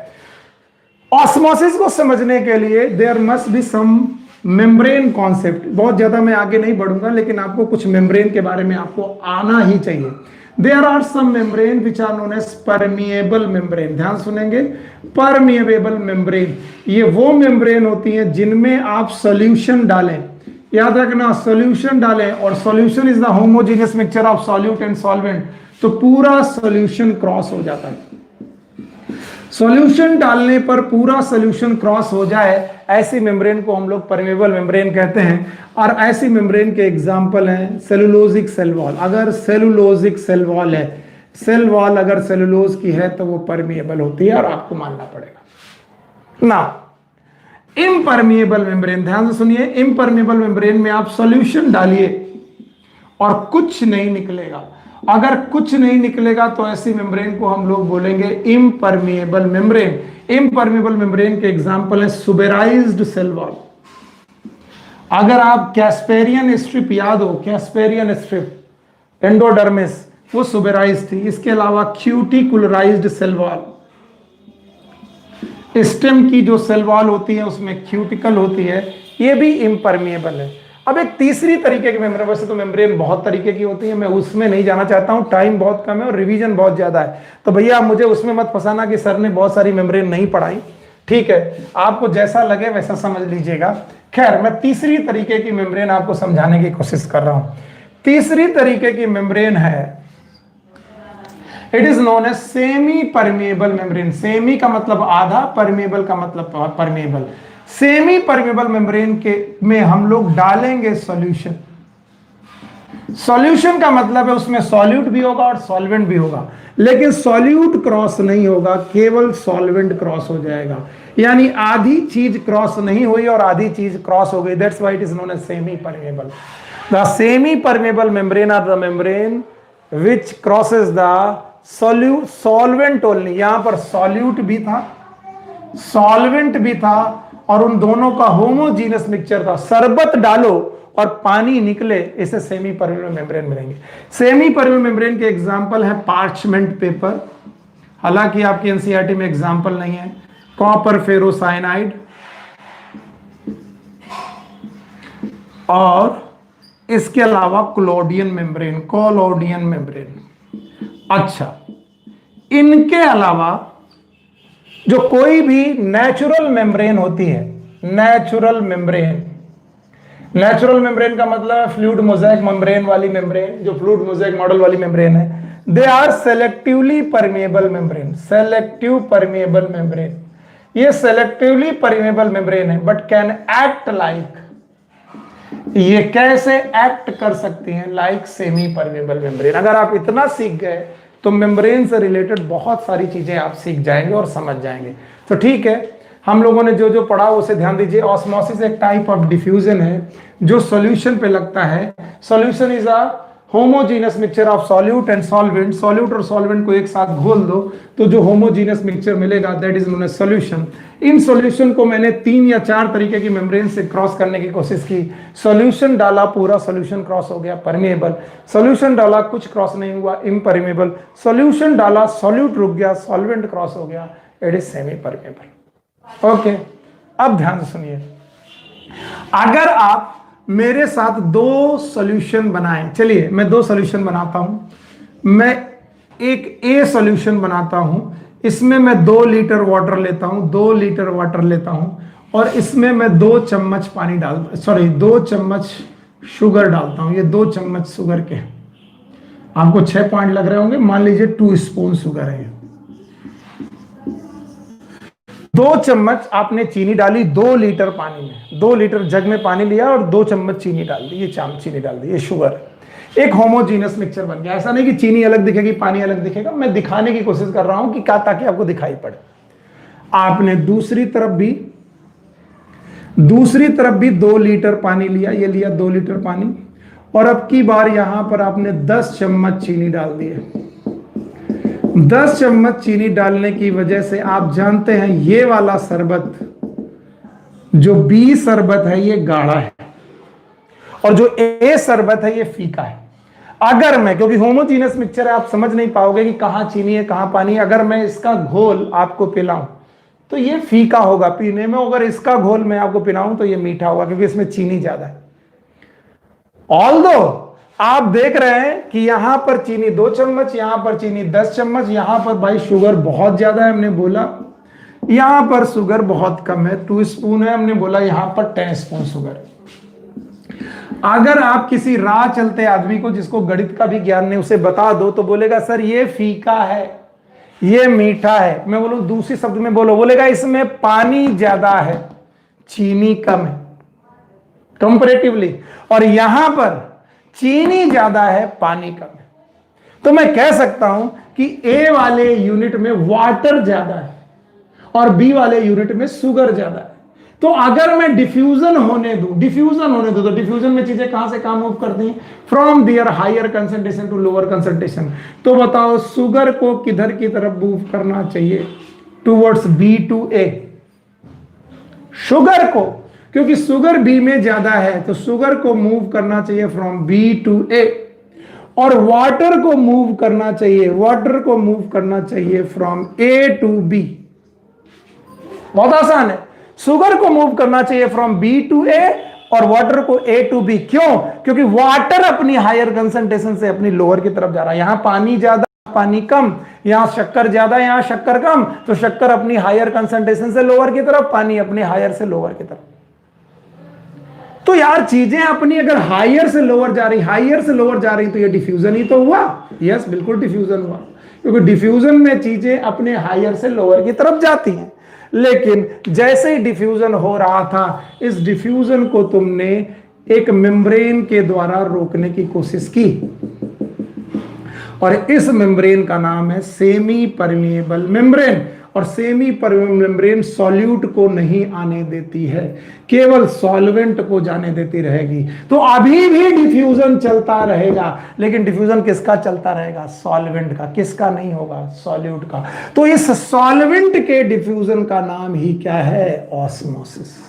ऑस्मोसिस को समझने के लिए there must be some membrane concept. बहुत ज्यादा मैं आगे नहीं बढ़ूंगा, लेकिन आपको कुछ मेम्ब्रेन के बारे में आपको आना ही चाहिए। There are some membrane which are known as permeable membrane. ध्यान सुनेंगे, परमिएबल मेम्ब्रेन, ये वो मेम्ब्रेन होती है जिनमें आप सॉल्यूशन डालें। याद रखना, सॉल्यूशन डालें, और solution is the homogeneous mixture of solute and solvent, तो पूरा सॉल्यूशन क्रॉस हो जाता है। सॉल्यूशन डालने पर पूरा सॉल्यूशन क्रॉस हो जाए, ऐसी मेम्ब्रेन को हम लोग परमेबल मेम्ब्रेन कहते हैं। और ऐसी मेम्ब्रेन के एग्जांपल हैं सेलुलोजिक सेल वॉल। अगर सेलुलोजिक सेल वॉल है, सेल वॉल अगर सेलुलोज की है, तो वो परमेबल होती है, और आपको मानना पड़ेगा ना। इम्परमिएबल मेम्ब्रेन, ध्यान से सुनिए, इम्परमिएबल मेम्ब्रेन में आप सॉल्यूशन डालिए और कुछ नहीं निकलेगा। अगर कुछ नहीं निकलेगा तो ऐसी मेम्ब्रेन को हम लोग बोलेंगे इम्परमिएबल मेम्ब्रेन। इम्परमिएबल मेम्ब्रेन के एग्जांपल है सुबेराइज्ड सेल वॉल। अगर आप कैस्पेरियन स्ट्रिप याद हो, कैस्पेरियन स्ट्रिप, एंडोडर्मिस, वो सुबेराइज थी। इसके अलावा क्यूटिकुलराइज्ड सेल वॉल, स्टेम की जो सेल वॉल होती है उसमें क्यूटिकल होती है, ये भी इम्परमिएबल है। अब एक तीसरी तरीके की मेम्ब्रेन, वैसे तो मेम्ब्रेन बहुत तरीके की होती है, मैं उसमें नहीं जाना चाहता हूं, टाइम बहुत कम है और रिवीजन बहुत ज्यादा है। तो भैया आप मुझे उसमें मत फंसाना कि सर ने बहुत सारी मेम्ब्रेन नहीं पढ़ाई। ठीक है, आपको जैसा लगे वैसा समझ लीजिएगा। खैर, मैं तीसरी तरीके की मेम्ब्रेन आपको समझाने की कोशिश कर रहा हूं। तीसरी तरीके की मेम्ब्रेन है, it is known as semi permeable membrane. Semi का मतलब आधा, परमिएबल का मतलब परमिएबल। सेमी परमेबल मेम्ब्रेन के में हम लोग डालेंगे सॉल्यूशन। सॉल्यूशन का मतलब है उसमें सॉल्यूट भी होगा और सॉल्वेंट भी होगा, लेकिन सॉल्यूट क्रॉस नहीं होगा, केवल सॉल्वेंट क्रॉस हो जाएगा। यानी आधी चीज क्रॉस नहीं हुई और आधी चीज क्रॉस हो गई। That's why it is known as semi permeable. The semi permeable membrane are the membrane which crosses the solvent only. यहां पर सॉल्यूट भी था, सॉल्वेंट भी था, और उन दोनों का होमोजीनस मिक्सचर था। शरबत डालो और पानी निकले, इसे सेमी परमेबल मेम्ब्रेन मिलेंगे। सेमी परमेबल मेम्ब्रेन के एग्जांपल है पार्चमेंट पेपर, हालांकि आपकी एनसीईआरटी में एग्जांपल नहीं है, कॉपर फेरोसाइनाइड, और इसके अलावा कोलोडियन मेम्ब्रेन, कोलोडियन मेम्ब्रेन। अच्छा, इनके अलावा जो कोई भी नेचुरल मेम्ब्रेन होती है, नेचुरल मेम्ब्रेन, नेचुरल मेम्ब्रेन का मतलब है फ्लूइड मोज़ेक मेम्ब्रेन वाली मेम्ब्रेन, जो फ्लूइड मोज़ेक मॉडल वाली मेम्ब्रेन है, they are selectively permeable membrane. Selective permeable membrane, ये सेलेक्टिवली परमेबल मेम्ब्रेन है, बट कैन एक्ट लाइक, ये कैसे एक्ट कर सकती हैं, लाइक सेमी परमेबल मेम्ब्रेन। अगर आप इतना सीख गए तो मेम्ब्रेन से रिलेटेड बहुत सारी चीजें आप सीख जाएंगे और समझ जाएंगे। तो ठीक है, हम लोगों ने जो जो पढ़ा उसे ध्यान दीजिए। ऑस्मोसिस एक टाइप ऑफ डिफ्यूजन है जो सॉल्यूशन पे लगता है। Solution is a homogeneous mixture of solute and solvent. Solute और सॉल्वेंट को एक साथ घोल दो तो जो होमोजीनस मिक्सचर मिलेगा that is known as solution. इन सॉल्यूशन को मैंने 3 या 4 तरीके की मेम्ब्रेन से क्रॉस करने की कोशिश की। सॉल्यूशन डाला, पूरा सॉल्यूशन क्रॉस हो गया, परमेबल। सॉल्यूशन डाला, कुछ क्रॉस नहीं हुआ, इम्परमेबल। सॉल्यूशन डाला, सॉल्यूट रुक गया, सॉल्वेंट क्रॉस हो गया, it is semi permeable. Okay, अब ध्यान से सुनिए। अगर आप मेरे साथ 2 सॉल्यूशन बनाएं, चलिए मैं 2 सॉल्यूशन बनाता हूं। मैं एक ए सॉल्यूशन बनाता हूं, इसमें मैं 2 लीटर वाटर लेता हूं, 2 लीटर वाटर लेता हूं, और इसमें मैं 2 चम्मच पानी डालता, 2 चम्मच शुगर डालता हूं। ये 2 चम्मच शुगर के, आपको 6 पॉइंट लग रहे होंगे, मान लीजिए 2 स्पून शुगर है। 2 चम्मच आपने चीनी डाली 2 लीटर पानी में, 2 लीटर जग में पानी लिया और 2 चम्मच चीनी डाल दी, ये चीनी डाल दी, ये शुगर। एक होमोजीनस मिक्सचर बन गया। ऐसा नहीं कि चीनी अलग दिखेगी पानी अलग दिखेगा, मैं दिखाने की कोशिश कर रहा हूं कि क्या, ताकि आपको दिखाई पड़े। आपने दूसरी तरफ भी 2 लीटर पानी लिया, ये लिया 2 लीटर पानी, और अब की बार यहां पर आपने 10 चम्मच चीनी डाल दी है। 10 चम्मच चीनी डालने की वजह से आप जानते हैं ये वाला शरबत, जो बी शरबत है ये गाढ़ा है, और जो ए शरबत है ये फीका है। अगर मैं, क्योंकि होमोजीनस मिक्सचर है, आप समझ नहीं पाओगे कि कहां चीनी है कहां पानी। अगर मैं इसका घोल आपको पिलाऊं तो ये फीका होगा पीने में, अगर इसका घोल मैं आपको पिलाऊं तो ये मीठा होगा, क्योंकि इसमें चीनी ज्यादा है। ऑल्दो आप देख रहे हैं कि यहां पर चीनी 2 चम्मच, यहां पर चीनी 10 चम्मच, यहां पर भाई शुगर बहुत ज्यादा है, हमने बोला। यहां पर शुगर बहुत कम है, 2 स्पून है, हमने बोला यहां पर 10 स्पून शुगर। अगर आप किसी राह चलते आदमी को, जिसको गणित का भी ज्ञान नहीं, उसे बता दो तो बोलेगा सर ये फीका है, ये मीठा है। मैं बोलूं दूसरी शब्द में बोलो, बोलेगा इसमें पानी ज्यादा है, चीनी कम है कंपैरेटिवली, और यहां पर चीनी ज्यादा है, पानी कम है। तो मैं कह सकता हूं कि ए वाले यूनिट में वाटर ज्यादा है और बी वाले यूनिट में शुगर ज्यादा है। तो अगर मैं डिफ्यूजन होने दूं तो डिफ्यूजन में चीजें कहां से कहां मूव करती हैं, from their higher concentration to lower concentration. तो बताओ शुगर को किधर की तरफ मूव करना चाहिए, towards B to A. Sugar को, क्योंकि शुगर बी में ज्यादा है, तो शुगर को मूव करना चाहिए फ्रॉम बी टू ए, और वाटर को मूव करना चाहिए फ्रॉम ए टू बी। बहुत आसान है, शुगर को मूव करना चाहिए फ्रॉम बी टू ए और वाटर को ए टू बी। क्यों? क्योंकि वाटर अपनी हायर कंसंट्रेशन से अपनी लोअर की तरफ जा रहा है। यहां पानी ज्यादा पानी कम, यहां शक्कर ज्यादा यहां शक्कर कम, तो शक्कर अपनी हायर कंसंट्रेशन से लोअर की तरफ, पानी अपनी हायर से लोअर की तरफ। तो यार चीजें अपनी अगर हायर से लोअर जा रही तो ये डिफ्यूजन ही तो हुआ। यस, बिल्कुल डिफ्यूजन हुआ, क्योंकि डिफ्यूजन में चीजें अपने हायर से लोअर की तरफ जाती हैं। लेकिन जैसे ही डिफ्यूजन हो रहा था, इस डिफ्यूजन को तुमने एक मेम्ब्रेन के द्वारा रोकने की कोशिश की, और इस मेम्ब्रेन का नाम है सेमी परमिएबल मेम्ब्रेन। और सेमी परमिएबल मेम्ब्रेन सॉल्यूट को नहीं आने देती है, केवल सॉल्वेंट को जाने देती रहेगी। तो अभी भी डिफ्यूजन चलता रहेगा, लेकिन डिफ्यूजन किसका चलता रहेगा? सॉल्वेंट का। किसका नहीं होगा? सॉल्यूट का। तो इस सॉल्वेंट के डिफ्यूजन का नाम ही क्या है? Osmosis.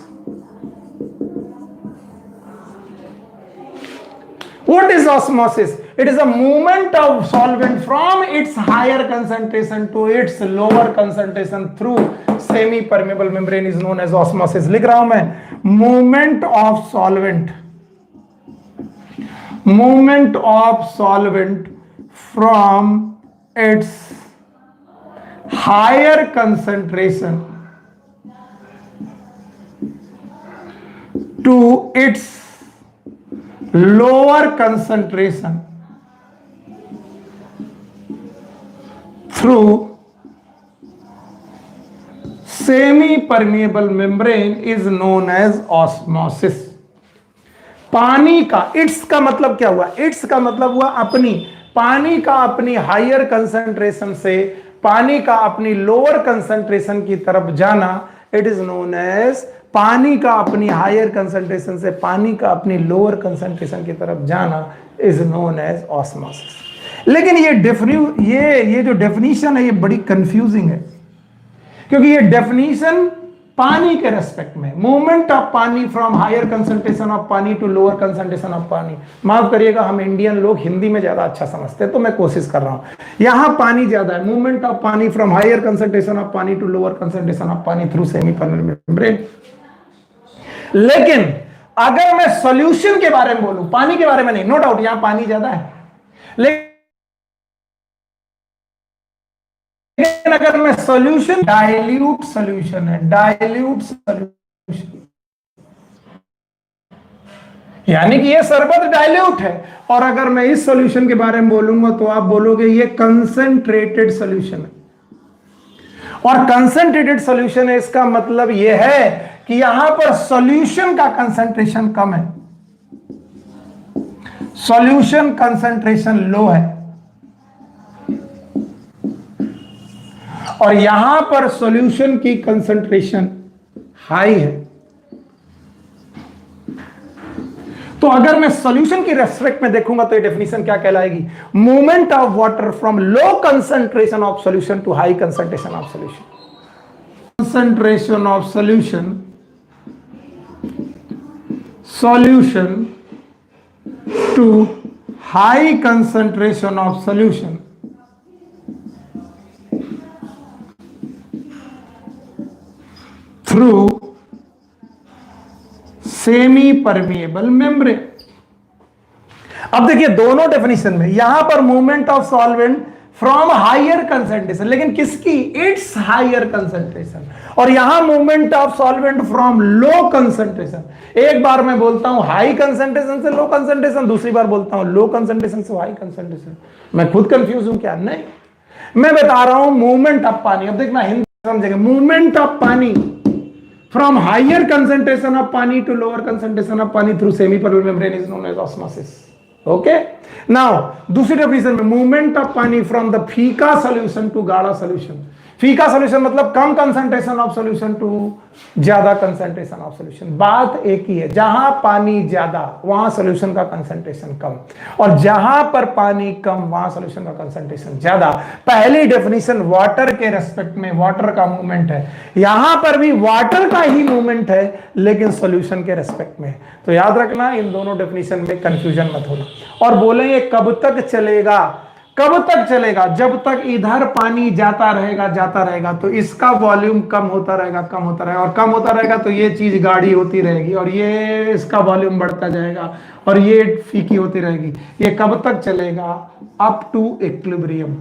What is osmosis? It is a movement of solvent from its higher concentration to its lower concentration through semi-permeable membrane is known as osmosis. लिख रहा हूं मैं, movement of solvent from its higher concentration to its lower concentration through semi-permeable membrane is known as osmosis. पानी का it's का मतलब क्या हुआ? इट्स का मतलब हुआ अपनी, पानी का अपनी हायर कंसंट्रेशन से पानी का अपनी लोअर कंसंट्रेशन की तरफ जाना, इट इज नोन एज, पानी का अपनी हायर कंसंट्रेशन से पानी का अपनी लोअर कंसंट्रेशन की तरफ जाना इज नोन एज ऑस्मोसिस। लेकिन ये जो डेफिनेशन है ये बड़ी कंफ्यूजिंग है, क्योंकि ये डेफिनेशन पानी के रेस्पेक्ट में, मूवमेंट ऑफ पानी फ्रॉम हायर कंसंट्रेशन ऑफ पानी टू लोअर कंसंट्रेशन ऑफ पानी। माफ करिएगा, हम इंडियन लोग हिंदी में ज्यादा अच्छा समझते हैं, तो मैं कोशिश कर रहा हूं। यहां पानी ज्यादा है, मूवमेंट ऑफ पानी फ्रॉम हायर कंसंट्रेशन ऑफ पानी टू लोअर कंसंट्रेशन ऑफ पानी थ्रू सेमी परमेबल मेम्ब्रेन। लेकिन अगर मैं सॉल्यूशन के बारे में बोलूं, पानी के बारे में नहीं, नो डाउट यहां पानी ज्यादा है, लेकिन अगर मैं सॉल्यूशन, डाइल्यूट सॉल्यूशन है, डाइल्यूट सॉल्यूशन यानी कि ये शरबत डाइल्यूट है। और अगर मैं इस सॉल्यूशन के बारे में बोलूंगा तो आप बोलोगे ये कंसंट्रेटेड सॉल्यूशन है। और कंसंट्रेटेड सॉल्यूशन है, इसका मतलब यह है कि यहां पर सॉल्यूशन का कंसंट्रेशन कम है, सॉल्यूशन कंसंट्रेशन लो है, और यहां पर सॉल्यूशन की कंसंट्रेशन हाई है। तो अगर मैं सॉल्यूशन की रेस्पेक्ट में देखूंगा तो ये डेफिनेशन क्या कहलाएगी? Movement of water from low concentration of solution to high concentration of solution. Concentration of solution to high concentration of solution through semi permeable membrane. अब देखिए दोनों डेफिनेशन में, यहां पर movement of solvent from higher concentration, लेकिन किसकी? Its higher concentration, और यहां movement of solvent from low concentration. एक बार मैं बोलता हूं हाई कंसंट्रेशन से लो कंसंट्रेशन, दूसरी बार बोलता हूं लो कंसंट्रेशन से हाई कंसंट्रेशन। मैं खुद कंफ्यूज हूं क्या? नहीं, मैं बता रहा हूं मूवमेंट ऑफ पानी। अब देखना हिंदी समझेंगे, मूवमेंट ऑफ पानी from higher concentration of pani to lower concentration of pani through semi-permeable membrane is known as osmosis. Okay? Now, दूसरी definition में movement of pani from the फीका solution to गाढ़ा solution. फीका solution मतलब कम concentration of solution to ज्यादा concentration of solution। बात एक ही है, जहां पानी ज्यादा वहां solution का concentration कम, और जहां पर पानी कम वहां solution का concentration ज्यादा। पहली definition वाटर के रेस्पेक्ट में वाटर का मूवमेंट है, यहां पर भी वाटर का ही मूवमेंट है लेकिन solution के रेस्पेक्ट में। तो याद रखना, इन दोनों डेफिनेशन में कंफ्यूजन मत होना। और बोलेंगे कब तक चलेगा? कब तक चलेगा? जब तक इधर पानी जाता रहेगा तो इसका वॉल्यूम कम होता रहेगा, और कम होता रहेगा तो ये चीज गाढ़ी होती रहेगी, और ये इसका वॉल्यूम बढ़ता जाएगा, और ये फीकी होती रहेगी। ये कब तक चलेगा? अप टू इक्विलिब्रियम,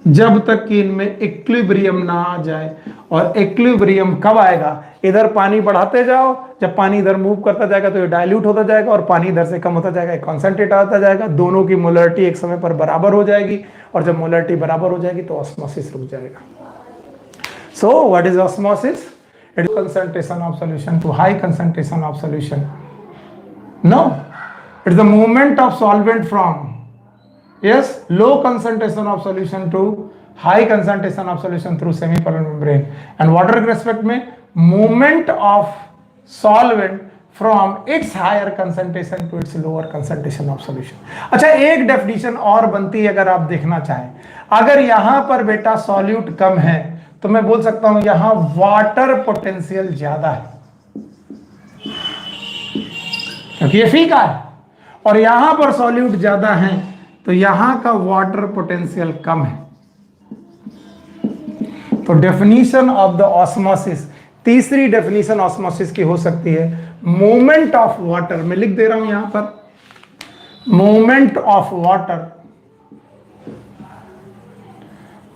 जब तक कि इनमें इक्विलिब्रियम ना आ जाए। और इक्विलिब्रियम कब आएगा? इधर पानी बढ़ाते जाओ, जब पानी इधर मूव करता जाएगा तो ये डाइल्यूट होता जाएगा, और पानी इधर से कम होता जाएगा, कॉन्सेंट्रेट आता जाएगा, दोनों की मोलरिटी एक समय पर बराबर हो जाएगी, और जब मोलरिटी बराबर हो जाएगी तो ऑस्मोसिस रुक जाएगा। So what is osmosis? It is concentration of solution to high concentration of solution. No, it is the movement of solvent from, yes, low concentration of solution to high concentration of solution through semipermeable membrane. And water के respect में movement of solvent from its higher concentration to its lower concentration of solution. अच्छा, एक definition और बनती है अगर आप देखना चाहें। अगर यहां पर बेटा सॉल्यूट कम है तो मैं बोल सकता हूं यहां वाटर पोटेंशियल ज्यादा है, क्योंकि ये फीका है, और यहां पर सॉल्यूट ज्यादा है तो यहां का वाटर पोटेंशियल कम है। तो डेफिनेशन ऑफ द ऑस्मोसिस, तीसरी डेफिनेशन ऑस्मोसिस की हो सकती है मूवमेंट ऑफ वाटर। मैं लिख दे रहा हूं यहां पर, movement of water,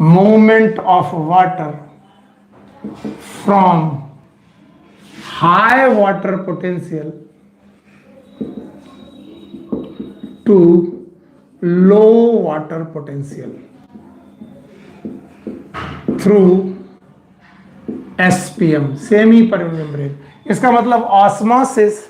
movement of water from high water potential to low water potential through SPM, semi permeable membrane. इसका मतलब ऑस्मोसिस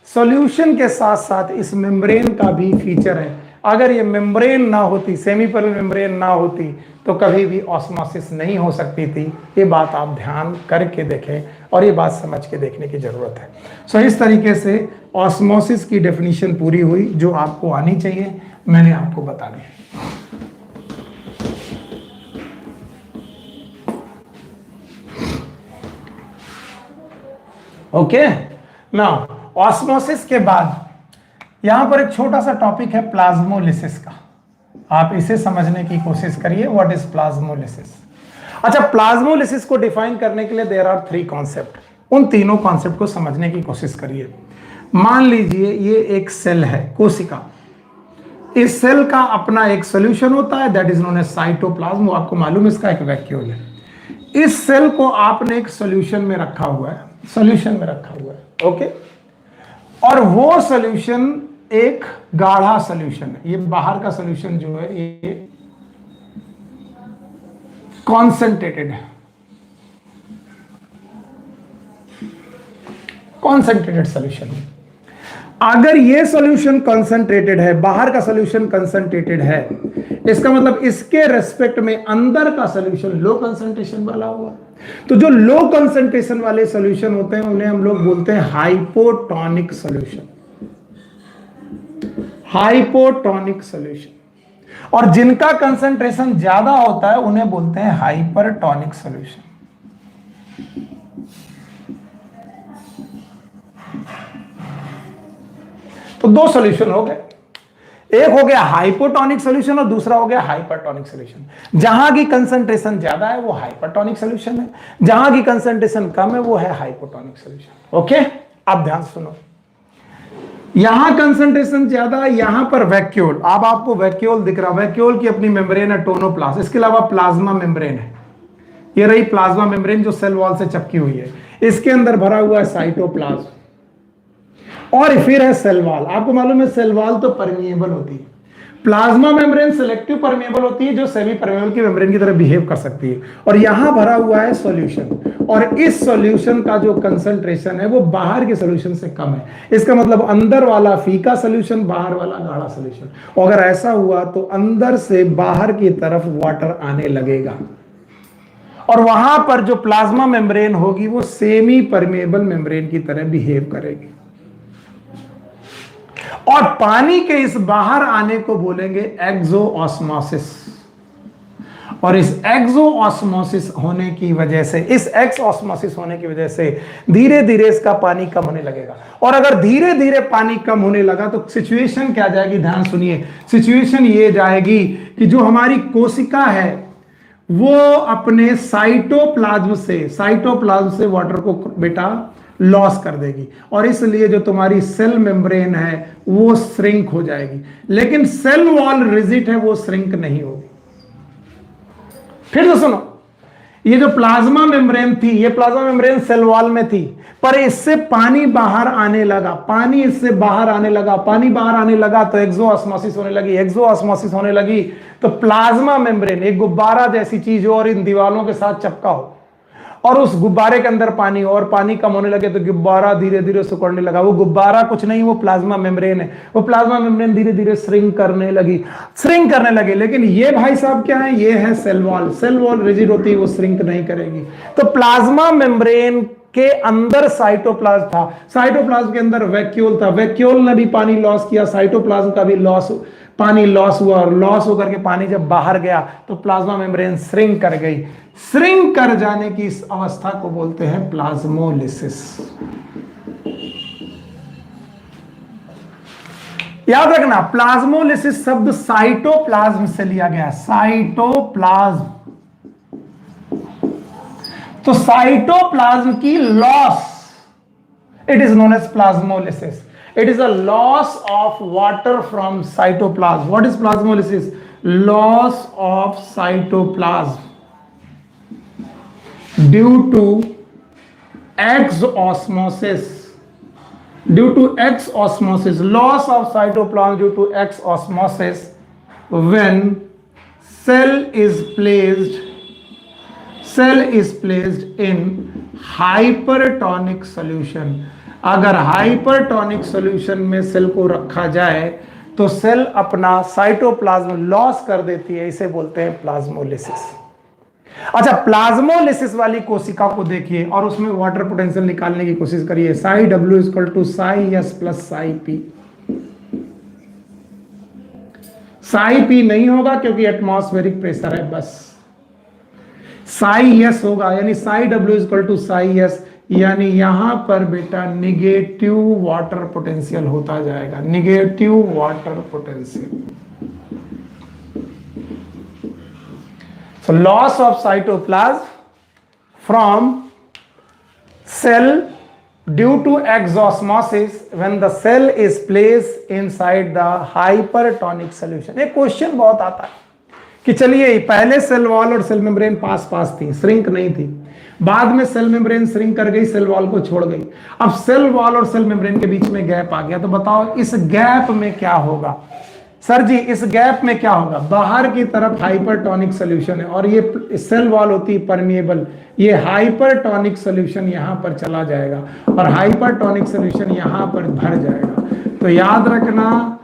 सॉल्यूशन के साथ साथ इस मेम्ब्रेन का भी फीचर है। अगर ये मेम्ब्रेन ना होती, सेमी परमेबल मेम्ब्रेन ना होती, तो कभी भी ऑस्मोसिस नहीं हो सकती थी। ये बात आप ध्यान करके देखें और ये बात समझ के देखने की जरूरत है। सो इस तरीके से ऑस्मोसिस की डेफिनेशन पूरी हुई, जो आपको आनी चाहिए मैंने आपको बता दी। ओके, नाउ ऑस्मोसिस के बाद यहां पर एक छोटा सा टॉपिक है प्लाज्मोलिसिस का। आप इसे समझने की कोशिश करिए, व्हाट इज प्लाज्मोलिसिस। अच्छा, प्लाज्मोलिसिस को डिफाइन करने के लिए देयर आर 3 कॉन्सेप्ट। उन तीनों कॉन्सेप्ट को समझने की कोशिश करिए। मान लीजिए ये एक सेल है, कोशिका। इस सेल का अपना एक सॉल्यूशन होता है, that is known as cytoplasm. आपको मालूम है इसका एक वैक्यूल है। इस सेल को आपने एक सॉल्यूशन में रखा हुआ है, सॉल्यूशन में रखा हुआ है, ओके। और वो सॉल्यूशन एक गाढ़ा सॉल्यूशन है। ये बाहर का सॉल्यूशन जो है ये कॉन्सेंट्रेटेड है, कॉन्सेंट्रेटेड सॉल्यूशन है। अगर ये सॉल्यूशन कंसंट्रेटेड है, बाहर का सॉल्यूशन कंसंट्रेटेड है, इसका मतलब इसके रेस्पेक्ट में अंदर का सॉल्यूशन लो कंसंट्रेशन वाला हुआ। तो जो लो कंसंट्रेशन वाले सॉल्यूशन होते हैं उन्हें हम लोग बोलते हैं हाइपोटोनिक सॉल्यूशन, हाइपोटोनिक सॉल्यूशन। और जिनका कंसंट्रेशन ज्यादा होता है उन्हें बोलते हैं हाइपरटोनिक सॉल्यूशन। तो 2 सॉल्यूशन हो गए, एक हो गया हाइपोटोनिक सॉल्यूशन और दूसरा हो गया हाइपरटोनिक सॉल्यूशन। जहां की कंसंट्रेशन ज्यादा है वो हाइपरटोनिक सॉल्यूशन है, जहां की कंसंट्रेशन कम है वो है हाइपोटोनिक सॉल्यूशन। ओके, अब ध्यान सुनो, यहां कंसंट्रेशन ज्यादा है, यहां पर वैक्यूल। अब आपको वैक्यूल दिख रहा, वैक्यूल की अपनी मेम्ब्रेन है टोनोप्लास्ट। इसके अलावा प्लाज्मा मेम्ब्रेन है, ये रही प्लाज्मा मेम्ब्रेन जो सेल वॉल से चिपकी हुई है। इसके अंदर भरा हुआ है साइटोप्लाज्म, और फिर है सेल वॉल। आपको मालूम है सेल वॉल तो परमिएबल होती है, प्लाज्मा मेम्ब्रेन सिलेक्टिव परमिएबल होती है, जो सेमी परमिएबल की मेम्ब्रेन की तरह बिहेव कर सकती है। और यहां भरा हुआ है सॉल्यूशन, और इस सॉल्यूशन का जो कंसंट्रेशन है वो बाहर के सॉल्यूशन से कम है। इसका मतलब अंदर वाला फीका सॉल्यूशन, बाहर वाला गाढ़ा सॉल्यूशन। अगर ऐसा हुआ तो अंदर से बाहर की तरफ वाटर आने लगेगा, और वहां पर जो प्लाज्मा मेम्ब्रेन होगी वो सेमी परमिएबल मेम्ब्रेन की तरह बिहेव करेगी। और पानी के इस बाहर आने को बोलेंगे एक्सोऑस्मोसिस। और इस एक्सोऑस्मोसिस होने की वजह से, इस एक्सऑस्मोसिस होने की वजह से धीरे धीरे इसका पानी कम होने लगेगा। और अगर धीरे धीरे पानी कम होने लगा तो सिचुएशन क्या जाएगी, ध्यान सुनिए। सिचुएशन ये जाएगी कि जो हमारी कोशिका है वो अपने साइटोप्लाज्म से वाटर को बेटा लॉस कर देगी, और इसलिए जो तुम्हारी सेल मेम्ब्रेन है वो श्रिंक हो जाएगी। लेकिन सेल वॉल रिजिड है, वो श्रिंक नहीं होगी। फिर तो सुनो, ये जो प्लाज्मा मेम्ब्रेन थी, ये प्लाज्मा मेम्ब्रेन सेल वॉल में थी, पर इससे पानी बाहर आने लगा, पानी इससे बाहर आने लगा, पानी बाहर आने लगा तो एक्सोऑस्मोसिस होने लगी। एक्सोऑस्मोसिस होने लगी तो प्लाज्मा मेम्ब्रेन एक गुब्बारा जैसी चीज हो और इन दीवारों के साथ चिपका हो, और उस गुब्बारे के अंदर पानी, और पानी कम होने लगे तो गुब्बारा धीरे धीरे सिकुड़ने लगा। वो गुब्बारा कुछ नहीं, वो प्लाज्मा मेम्ब्रेन है। वो प्लाज्मा मेम्ब्रेन धीरे धीरे श्रिंक करने लगे। लेकिन ये भाई साहब क्या है, ये है cell wall. Cell wall rigid होती है, वो श्रिंक नहीं करेगी। तो प्लाज्मा मेम्ब्रेन के अंदर साइटोप्लाज्म था, साइटोप्लाज्म के अंदर वैक्यूल था, वैक्यूल ने भी पानी लॉस किया, साइटोप्लाज्म का भी पानी लॉस हुआ, और लॉस होकर के पानी जब बाहर गया तो प्लाज्मा मेम्ब्रेन श्रिंक कर गई। श्रिंक कर जाने की इस अवस्था को बोलते हैं प्लाज्मोलिसिस। याद रखना, प्लाज्मोलिसिस शब्द साइटोप्लाज्म से लिया गया, साइटोप्लाज्म। तो साइटोप्लाज्म की loss, it is known as plasmolysis. It is a loss of water from cytoplasm. What is plasmolysis? Loss of cytoplasm due to exosmosis. Due to exosmosis, loss of cytoplasm due to exosmosis when cell is placed in hypertonic solution. अगर hypertonic solution में cell को रखा जाए तो cell अपना cytoplasm loss कर देती है, इसे बोलते हैं प्लाज्मोलिसिस। अच्छा, प्लाज्मोलिसिस वाली कोशिका को देखिए और उसमें वाटर पोटेंशियल निकालने की कोशिश करिए। Psi W equal to psi S plus psi P. Psi P नहीं होगा क्योंकि एटमॉस्फेरिक प्रेशर है, बस साई एस होगा, यानी psi W equal to psi S, यानी यहां पर बेटा निगेटिव वाटर पोटेंशियल होता जाएगा, negative water potential. So loss of cytoplasm from cell due to exosmosis when the cell is placed inside the hypertonic solution. एक question बहुत आता है कि चलिए पहले सेल वॉल और सेल मेम्ब्रेन पास पास थी, श्रिंक नहीं थी, बाद में सेल मेम्ब्रेन श्रिंक कर गई, सेल वॉल को छोड़ गई, अब सेल वॉल और सेल मेम्ब्रेन के बीच में गैप आ गया। तो बताओ इस गैप में क्या होगा? सर जी इस गैप में क्या होगा? बाहर की तरफ हाइपरटोनिक सॉल्यूशन है और ये सेल वॉल होती है परमिएबल, ये हाइपरटोनिक सॉल्यूशन यहां पर चला जाएगा और हाइपरटोनिक सॉल्यूशन यहां पर भर जाएगा। तो याद रखना,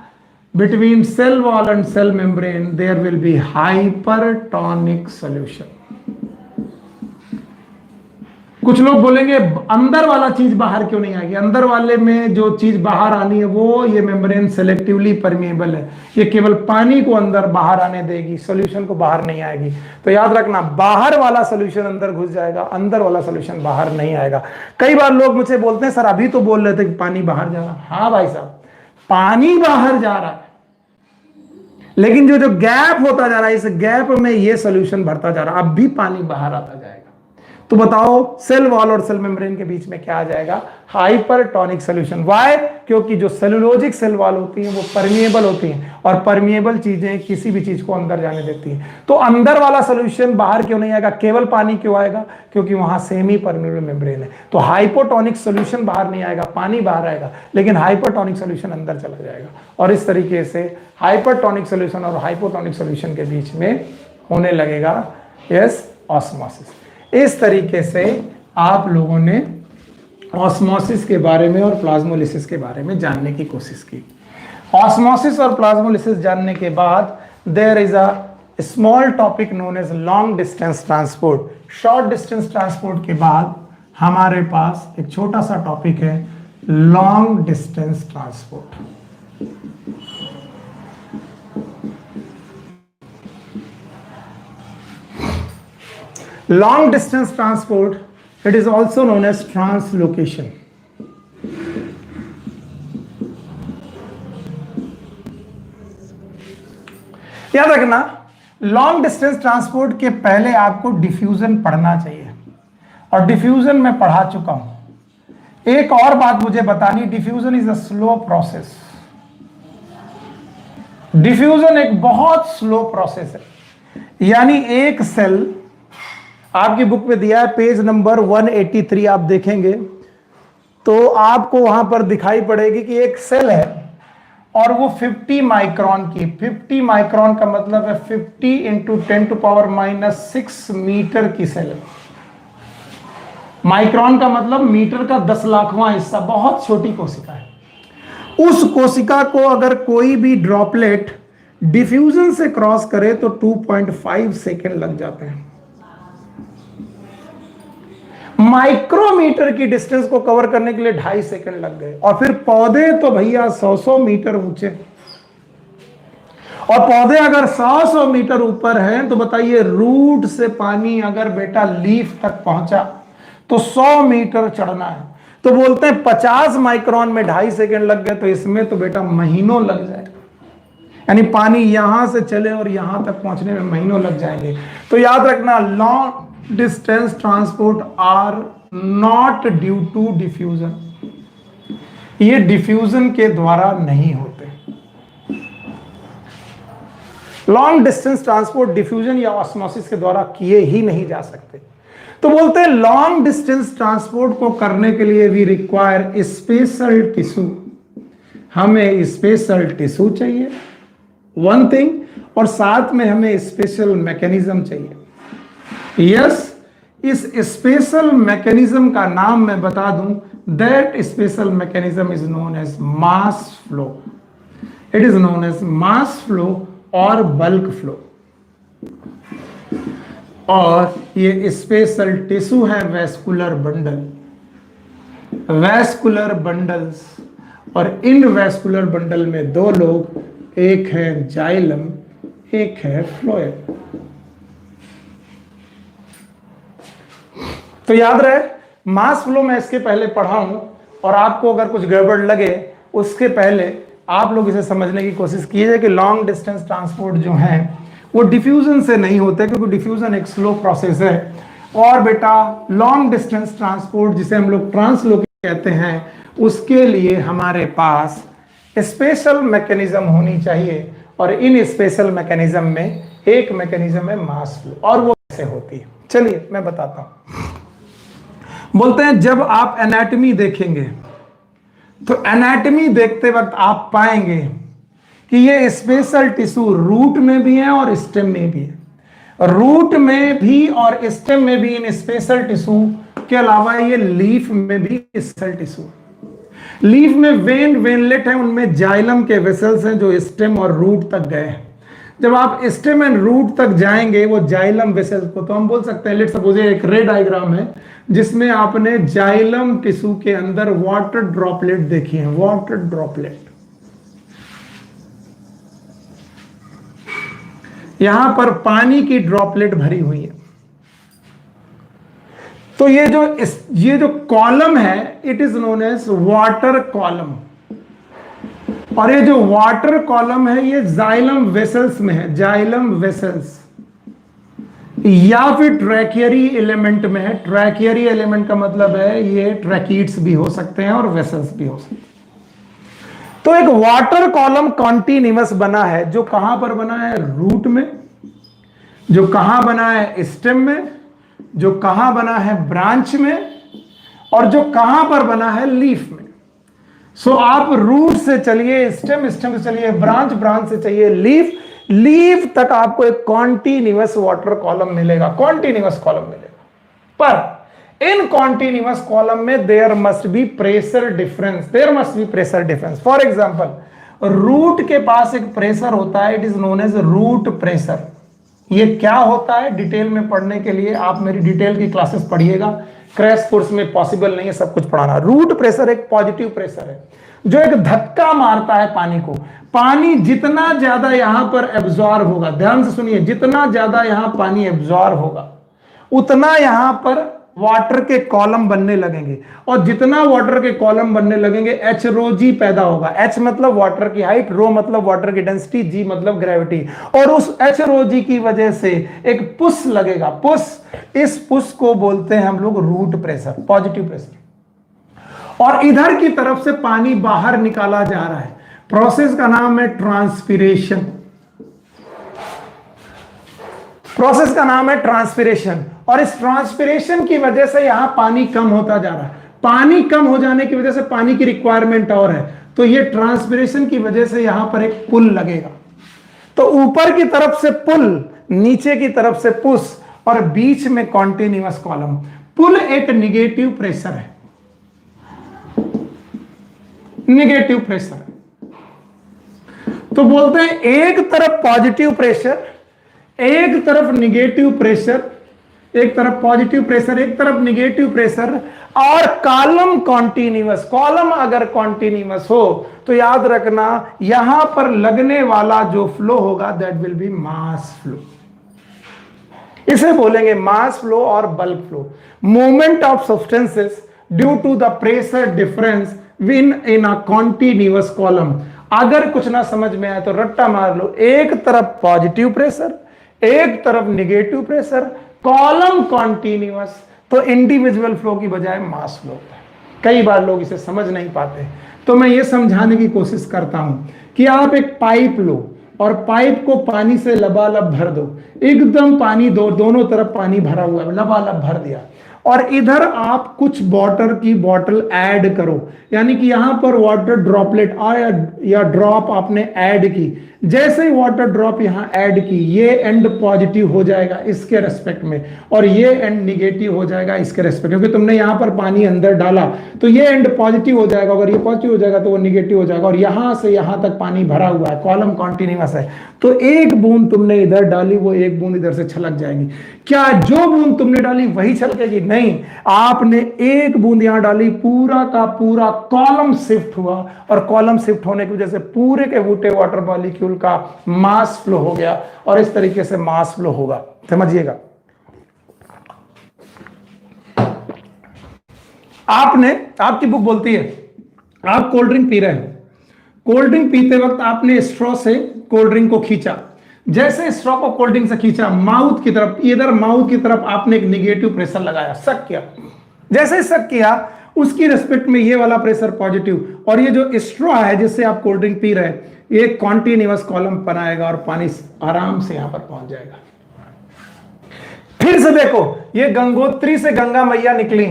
between cell wall and cell membrane there will be hypertonic solution। कुछ लोग बोलेंगे अंदर वाला चीज बाहर क्यों नहीं आएगी? अंदर वाले में जो चीज बाहर आनी है वो ये मेम्ब्रेन सेलेक्टिवली परमिएबल है, ये केवल पानी को अंदर बाहर आने देगी, सॉल्यूशन को बाहर नहीं आएगी। तो याद रखना, बाहर वाला सॉल्यूशन अंदर घुस जाएगा, अंदर वाला सॉल्यूशन बाहर नहीं आएगा। कई बार लोग मुझे बोलते हैं सर अभी तो बोल रहे थे कि पानी बाहर जा रहा। हाँ भाई साहब, पानी बाहर जा रहा है, लेकिन जो गैप होता जा रहा है, इस गैप में ये सॉल्यूशन भरता जा रहा है, अब भी पानी बाहर आता जाएगा। तो बताओ सेल वॉल और सेल मेम्ब्रेन के बीच में क्या आ जाएगा? Hypertonic solution. व्हाई? क्योंकि जो सेलुलोजिक सेल वॉल होती हैं वो परमिएबल होती हैं और परमिएबल चीजें किसी भी चीज को अंदर जाने देती हैं। तो अंदर वाला सॉल्यूशन बाहर क्यों नहीं आएगा, केवल पानी क्यों आएगा? क्योंकि वहां सेमी परमिएबल मेम्ब्रेन है। तो हाइपोटोनिक सॉल्यूशन बाहर नहीं आएगा, पानी बाहर आएगा, लेकिन हाइपरटोनिक सॉल्यूशन अंदर चला जाएगा। और इस तरीके से हाइपरटोनिक सॉल्यूशन और हाइपोटोनिक सॉल्यूशन के बीच में होने लगेगा ऑस्मोसिस। इस तरीके से आप लोगों ने ऑस्मोसिस के बारे में और प्लाज्मोलिसिस के बारे में जानने की कोशिश की। ऑस्मोसिस और प्लाज्मोलिसिस जानने के बाद there is a small topic known as long distance transport. Short distance transport के बाद हमारे पास एक छोटा सा टॉपिक है long distance transport. Long distance transport, it is also known as translocation। याद रखना, लॉन्ग डिस्टेंस ट्रांसपोर्ट के पहले आपको डिफ्यूजन पढ़ना चाहिए और डिफ्यूजन मैं पढ़ा चुका हूं। एक और बात मुझे बतानी, diffusion is a slow process. Diffusion एक बहुत स्लो प्रोसेस है, यानी एक सेल, आपकी बुक में दिया है पेज नंबर 183, आप देखेंगे तो आपको वहां पर दिखाई पड़ेगी कि एक सेल है और वो 50 माइक्रोन की, 50 माइक्रोन का मतलब है 50 × 10⁻⁻⁶ मीटर की सेल है। माइक्रोन का मतलब मीटर का 10 लाखवां हिस्सा, बहुत छोटी कोशिका है। उस कोशिका को अगर कोई भी ड्रॉपलेट डिफ्यूजन से क्रॉस करे तो 2.5 सेकेंड लग जाते हैं। माइक्रोमीटर की डिस्टेंस को कवर करने के लिए 2.5 सेकेंड लग गए। और फिर पौधे तो भैया 100 मीटर ऊंचे, और पौधे अगर 100 मीटर ऊपर हैं तो बताइए रूट से पानी अगर बेटा लीफ तक पहुंचा तो 100 मीटर चढ़ना है। तो बोलते हैं 50 माइक्रोन में 2.5 सेकेंड लग गए, तो इसमें तो बेटा महीनों लग जाए। यानी पानी यहां से चले और यहां तक पहुंचने में महीनों लग जाएंगे। तो याद रखना, long distance transport are not due to diffusion, ये डिफ्यूजन के द्वारा नहीं होते। लॉन्ग डिस्टेंस ट्रांसपोर्ट डिफ्यूजन या ऑस्मोसिस के द्वारा किए ही नहीं जा सकते। तो बोलते हैं लॉन्ग डिस्टेंस ट्रांसपोर्ट को करने के लिए वी रिक्वायर स्पेशल टिश्यू, हमें स्पेशल टिश्यू चाहिए, वन थिंग, और साथ में हमें स्पेशल मैकेनिज्म चाहिए। यस, इस स्पेशल मैकेनिज्म का नाम मैं बता दूं, that special mechanism is known as mass flow. It is known as mass flow और बल्क फ्लो। और ये स्पेशल टिश्यू है वेस्कुलर बंडल, वेस्कुलर बंडल्स, और इन वेस्कुलर बंडल में दो लोग, एक है जाइलम, एक है फ्लोएम। तो याद रहे, मास फ्लो में इसके पहले पढ़ा हूं, और आपको अगर कुछ गड़बड़ लगे उसके पहले आप लोग इसे समझने की कोशिश कीजिए कि लॉन्ग डिस्टेंस ट्रांसपोर्ट जो है वो डिफ्यूजन से नहीं होते, क्योंकि डिफ्यूजन एक स्लो प्रोसेस है। और बेटा लॉन्ग डिस्टेंस ट्रांसपोर्ट जिसे हम लोग ट्रांसलोकेशन कहते हैं, उसके लिए हमारे पास स्पेशल मैकेनिज्म होनी चाहिए। और इन स्पेशल मैकेनिज्म में एक मैकेनिज्म है मास फ्लो, और वो कैसे होती है चलिए मैं बताता हूं। बोलते हैं जब आप एनाटॉमी देखेंगे तो एनाटॉमी देखते वक्त आप पाएंगे कि ये स्पेशल टिश्यू रूट में भी है और स्टेम में भी है। रूट में भी और स्टेम में भी इन स्पेशल टिश्यू के अलावा ये लीफ में भी स्पेशल टिश्यू। लीफ में वेनलेट है, उनमें जाइलम के वेसल्स हैं जो स्टेम और रूट तक गए हैं। जब आप स्टेम एंड रूट तक जाएंगे वो जाइलम वेसल्स को, तो हम बोल सकते हैं, लेट्स सपोज एक रे डायग्राम है जिसमें आपने जाइलम टिश्यू के अंदर वाटर ड्रॉपलेट देखी है, वाटर ड्रॉपलेट। यहां पर पानी की ड्रॉपलेट भरी हुई है। तो ये जो कॉलम है it is known as water column, और ये जो वाटर कॉलम है ये जाइलम वेसल्स में है, जाइलम वेसल्स, या फिर ट्रैकियरी एलिमेंट में है। ट्रैकियरी एलिमेंट का मतलब है ये ट्रैकीट्स भी हो सकते हैं और वेसल्स भी हो सकते हैं। तो एक वाटर कॉलम कॉन्टिन्यूअस बना है, जो कहां पर बना है, रूट में, जो कहां बना है, स्टेम में, जो कहां बना है, ब्रांच में, और जो कहां पर बना है, लीफ में। सो आप रूट से चलिए स्टेम, स्टेम से चलिए ब्रांच, ब्रांच से चाहिए लीफ, लीफ तक आपको एक कॉन्टिन्यूअस वाटर कॉलम मिलेगा, कॉन्टिन्यूअस कॉलम मिलेगा। पर इन कॉन्टिन्यूअस कॉलम में there must be pressure difference, there must be pressure difference. For example root के पास एक प्रेशर होता है, it is known as root pressure. ये क्या होता है डिटेल में पढ़ने के लिए आप मेरी डिटेल की क्लासेस पढ़िएगा, क्रैश कोर्स में पॉसिबल नहीं है सब कुछ पढ़ाना। रूट प्रेशर एक पॉजिटिव प्रेशर है जो एक धक्का मारता है पानी को। पानी जितना ज्यादा यहां पर एब्जॉर्ब होगा, ध्यान से सुनिए, जितना ज्यादा यहां पानी एब्जॉर्ब होगा उतना यहां पर वाटर के कॉलम बनने लगेंगे, और जितना वाटर के कॉलम बनने लगेंगे एच रो जी पैदा होगा। एच मतलब वाटर की हाइट, रो मतलब वाटर की डेंसिटी, जी मतलब ग्रेविटी, और उस एच रो जी की वजह से एक पुश लगेगा, पुश। इस पुश को बोलते हैं हम लोग रूट प्रेशर, पॉजिटिव प्रेशर। और इधर की तरफ से पानी बाहर निकाला जा रहा है, प्रोसेस का नाम है ट्रांसपिरेशन, प्रोसेस का नाम है ट्रांसपिरेशन। और इस ट्रांसपिरेशन की वजह से यहां पानी कम होता जा रहा है, पानी कम हो जाने की वजह से पानी की रिक्वायरमेंट और है, तो ये ट्रांसपिरेशन की वजह से यहां पर एक पुल लगेगा। तो ऊपर की तरफ से पुल, नीचे की तरफ से पुश, और बीच में कॉन्टिन्यूअस कॉलम। पुल एक निगेटिव प्रेशर है, निगेटिव प्रेशर है। तो बोलते हैं एक तरफ पॉजिटिव प्रेशर, एक तरफ निगेटिव प्रेशर, एक तरफ पॉजिटिव प्रेशर, एक तरफ निगेटिव प्रेशर, और कॉलम कॉन्टिन्यूअस। कॉलम अगर कॉन्टिन्यूअस हो तो याद रखना यहां पर लगने वाला जो फ्लो होगा that will be mass flow. इसे बोलेंगे मास फ्लो और bulk flow. Movement of substances due to the pressure difference within a continuous column. अगर कुछ ना समझ में आए तो रट्टा मार लो, एक तरफ पॉजिटिव प्रेशर, एक तरफ निगेटिव प्रेशर, कॉलम कॉन्टिन्यूअस, तो इंडिविजुअल फ्लो की बजाय मास फ्लो होता है। कई बार लोग इसे समझ नहीं पाते, तो मैं ये समझाने की कोशिश करता हूं कि आप एक पाइप लो और पाइप को पानी से लबालब भर दो, एकदम पानी दोनों तरफ पानी भरा हुआ है, लबालब भर दिया, और इधर आप कुछ वाटर की बॉटल ऐड करो, यानी कि यहां पर वाटर ड्रॉपलेट आया या ड्रॉप आपने ऐड की। जैसे ही वाटर ड्रॉप यहां ऐड की, ये एंड पॉजिटिव हो जाएगा इसके रेस्पेक्ट में, और ये एंड निगेटिव हो जाएगा इसके रेस्पेक्ट, क्योंकि तुमने यहां पर पानी अंदर डाला तो ये एंड पॉजिटिव हो जाएगा, अगर ये पॉजिटिव हो जाएगा तो वो निगेटिव हो जाएगा, और यहां से यहां तक पानी भरा हुआ है, कॉलम कॉन्टिन्यूअस है। तो एक बूंद तुमने इधर डाली, वो एक बूंद इधर से छलक जाएगी। क्या जो बूंद तुमने डाली वही छलकेगी? नहीं, आपने एक बूंद यहां डाली, पूरा का पूरा कॉलम शिफ्ट हुआ, और कॉलम शिफ्ट होने की वजह से पूरे के बूटे वाटर मॉलिक्यूल का मास फ्लो हो गया, और इस तरीके से मास फ्लो होगा। समझिएगा, आपकी बुक बोलती है आप कोल्ड ड्रिंक पी रहे हैं, कोल्ड ड्रिंक पीते वक्त आपने स्ट्रॉ से कोल्ड ड्रिंक को खींचा, जैसे स्ट्रॉ को कोल्ड ड्रिंक से खींचा माउथ की तरफ, इधर माउथ की तरफ आपने एक निगेटिव प्रेशर लगाया, सक किया। जैसे सक किया उसकी रिस्पेक्ट में ये वाला प्रेशर पॉजिटिव, और ये जो स्ट्रॉ है जिससे आप कोल्ड ड्रिंक पी रहे हैं, ये कॉन्टिन्यूअस कॉलम बनाएगा और पानी आराम से यहां पर पहुंच जाएगा। फिर से देखो, ये गंगोत्री से गंगा मैया निकली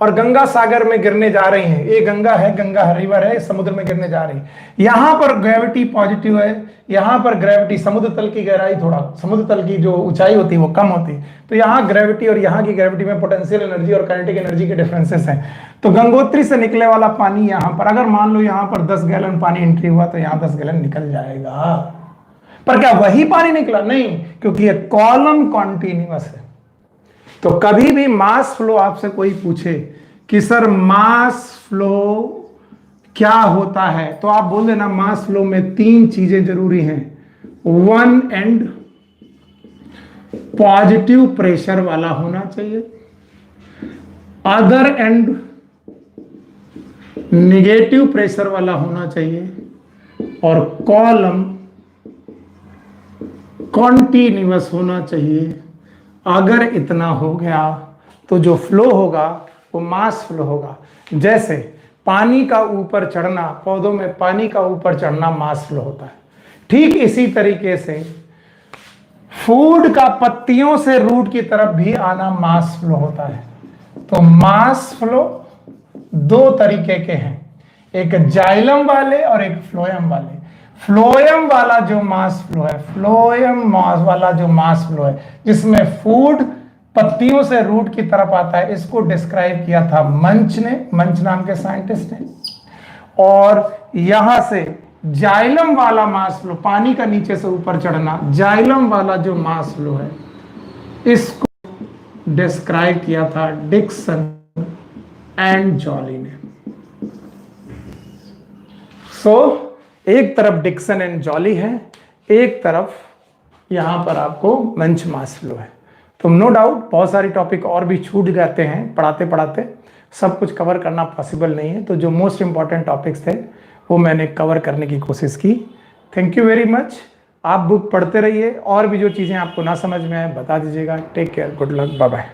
और गंगा सागर में गिरने जा रही हैं। ये गंगा है, गंगा रिवर है, समुद्र में गिरने जा रही है। यहां पर ग्रेविटी पॉजिटिव है, यहां पर ग्रेविटी, समुद्र तल की गहराई, थोड़ा समुद्र तल की जो ऊंचाई होती है वो कम होती है, तो यहां ग्रेविटी और यहां की ग्रेविटी में पोटेंशियल एनर्जी और काइनेटिक एनर्जी के डिफरेंसेस हैं। तो गंगोत्री से निकले वाला पानी यहां पर, अगर मान लो यहां पर 10 गैलन पानी एंट्री हुआ तो यहां 10 गैलन निकल जाएगा। पर क्या वही पानी निकला? नहीं, क्योंकि ये कॉलम कॉन्टिन्यूअस है। तो कभी भी मास फ्लो आपसे कोई पूछे कि सर मास फ्लो क्या होता है, तो आप बोल देना मास फ्लो में 3 चीजें जरूरी हैं। वन एंड पॉजिटिव प्रेशर वाला होना चाहिए, अदर एंड निगेटिव प्रेशर वाला होना चाहिए, और कॉलम कॉन्टिन्यूअस होना चाहिए। अगर इतना हो गया तो जो फ्लो होगा वो मास फ्लो होगा। जैसे पानी का ऊपर चढ़ना, पौधों में पानी का ऊपर चढ़ना मास फ्लो होता है, ठीक इसी तरीके से फूड का पत्तियों से रूट की तरफ भी आना मास फ्लो होता है। तो मास फ्लो 2 तरीके के हैं, एक जाइलम वाले और एक फ्लोएम वाले। फ्लोएम वाला जो मास फ्लो है, फ्लोएम वाला जो मास फ्लो है जिसमें फूड पत्तियों से रूट की तरफ आता है, इसको डिस्क्राइब किया था मंच ने, मंच नाम के साइंटिस्ट ने। और यहां से जाइलम वाला मास फ्लो, पानी का नीचे से ऊपर चढ़ना, जाइलम वाला जो मास फ्लो है इसको डिस्क्राइब किया था डिक्सन एंड जॉली ने। एक तरफ डिक्सन एंड जॉली है, एक तरफ यहां पर आपको मंच मास फ्लो है। तो नो डाउट बहुत सारी टॉपिक और भी छूट जाते हैं, पढ़ाते पढ़ाते सब कुछ कवर करना पॉसिबल नहीं है। तो जो मोस्ट इंपॉर्टेंट टॉपिक्स थे वो मैंने कवर करने की कोशिश की। Thank you very much. आप बुक पढ़ते रहिए, और भी जो चीज़ें आपको ना समझ में आए बता दीजिएगा। Take care, good luck, bye bye.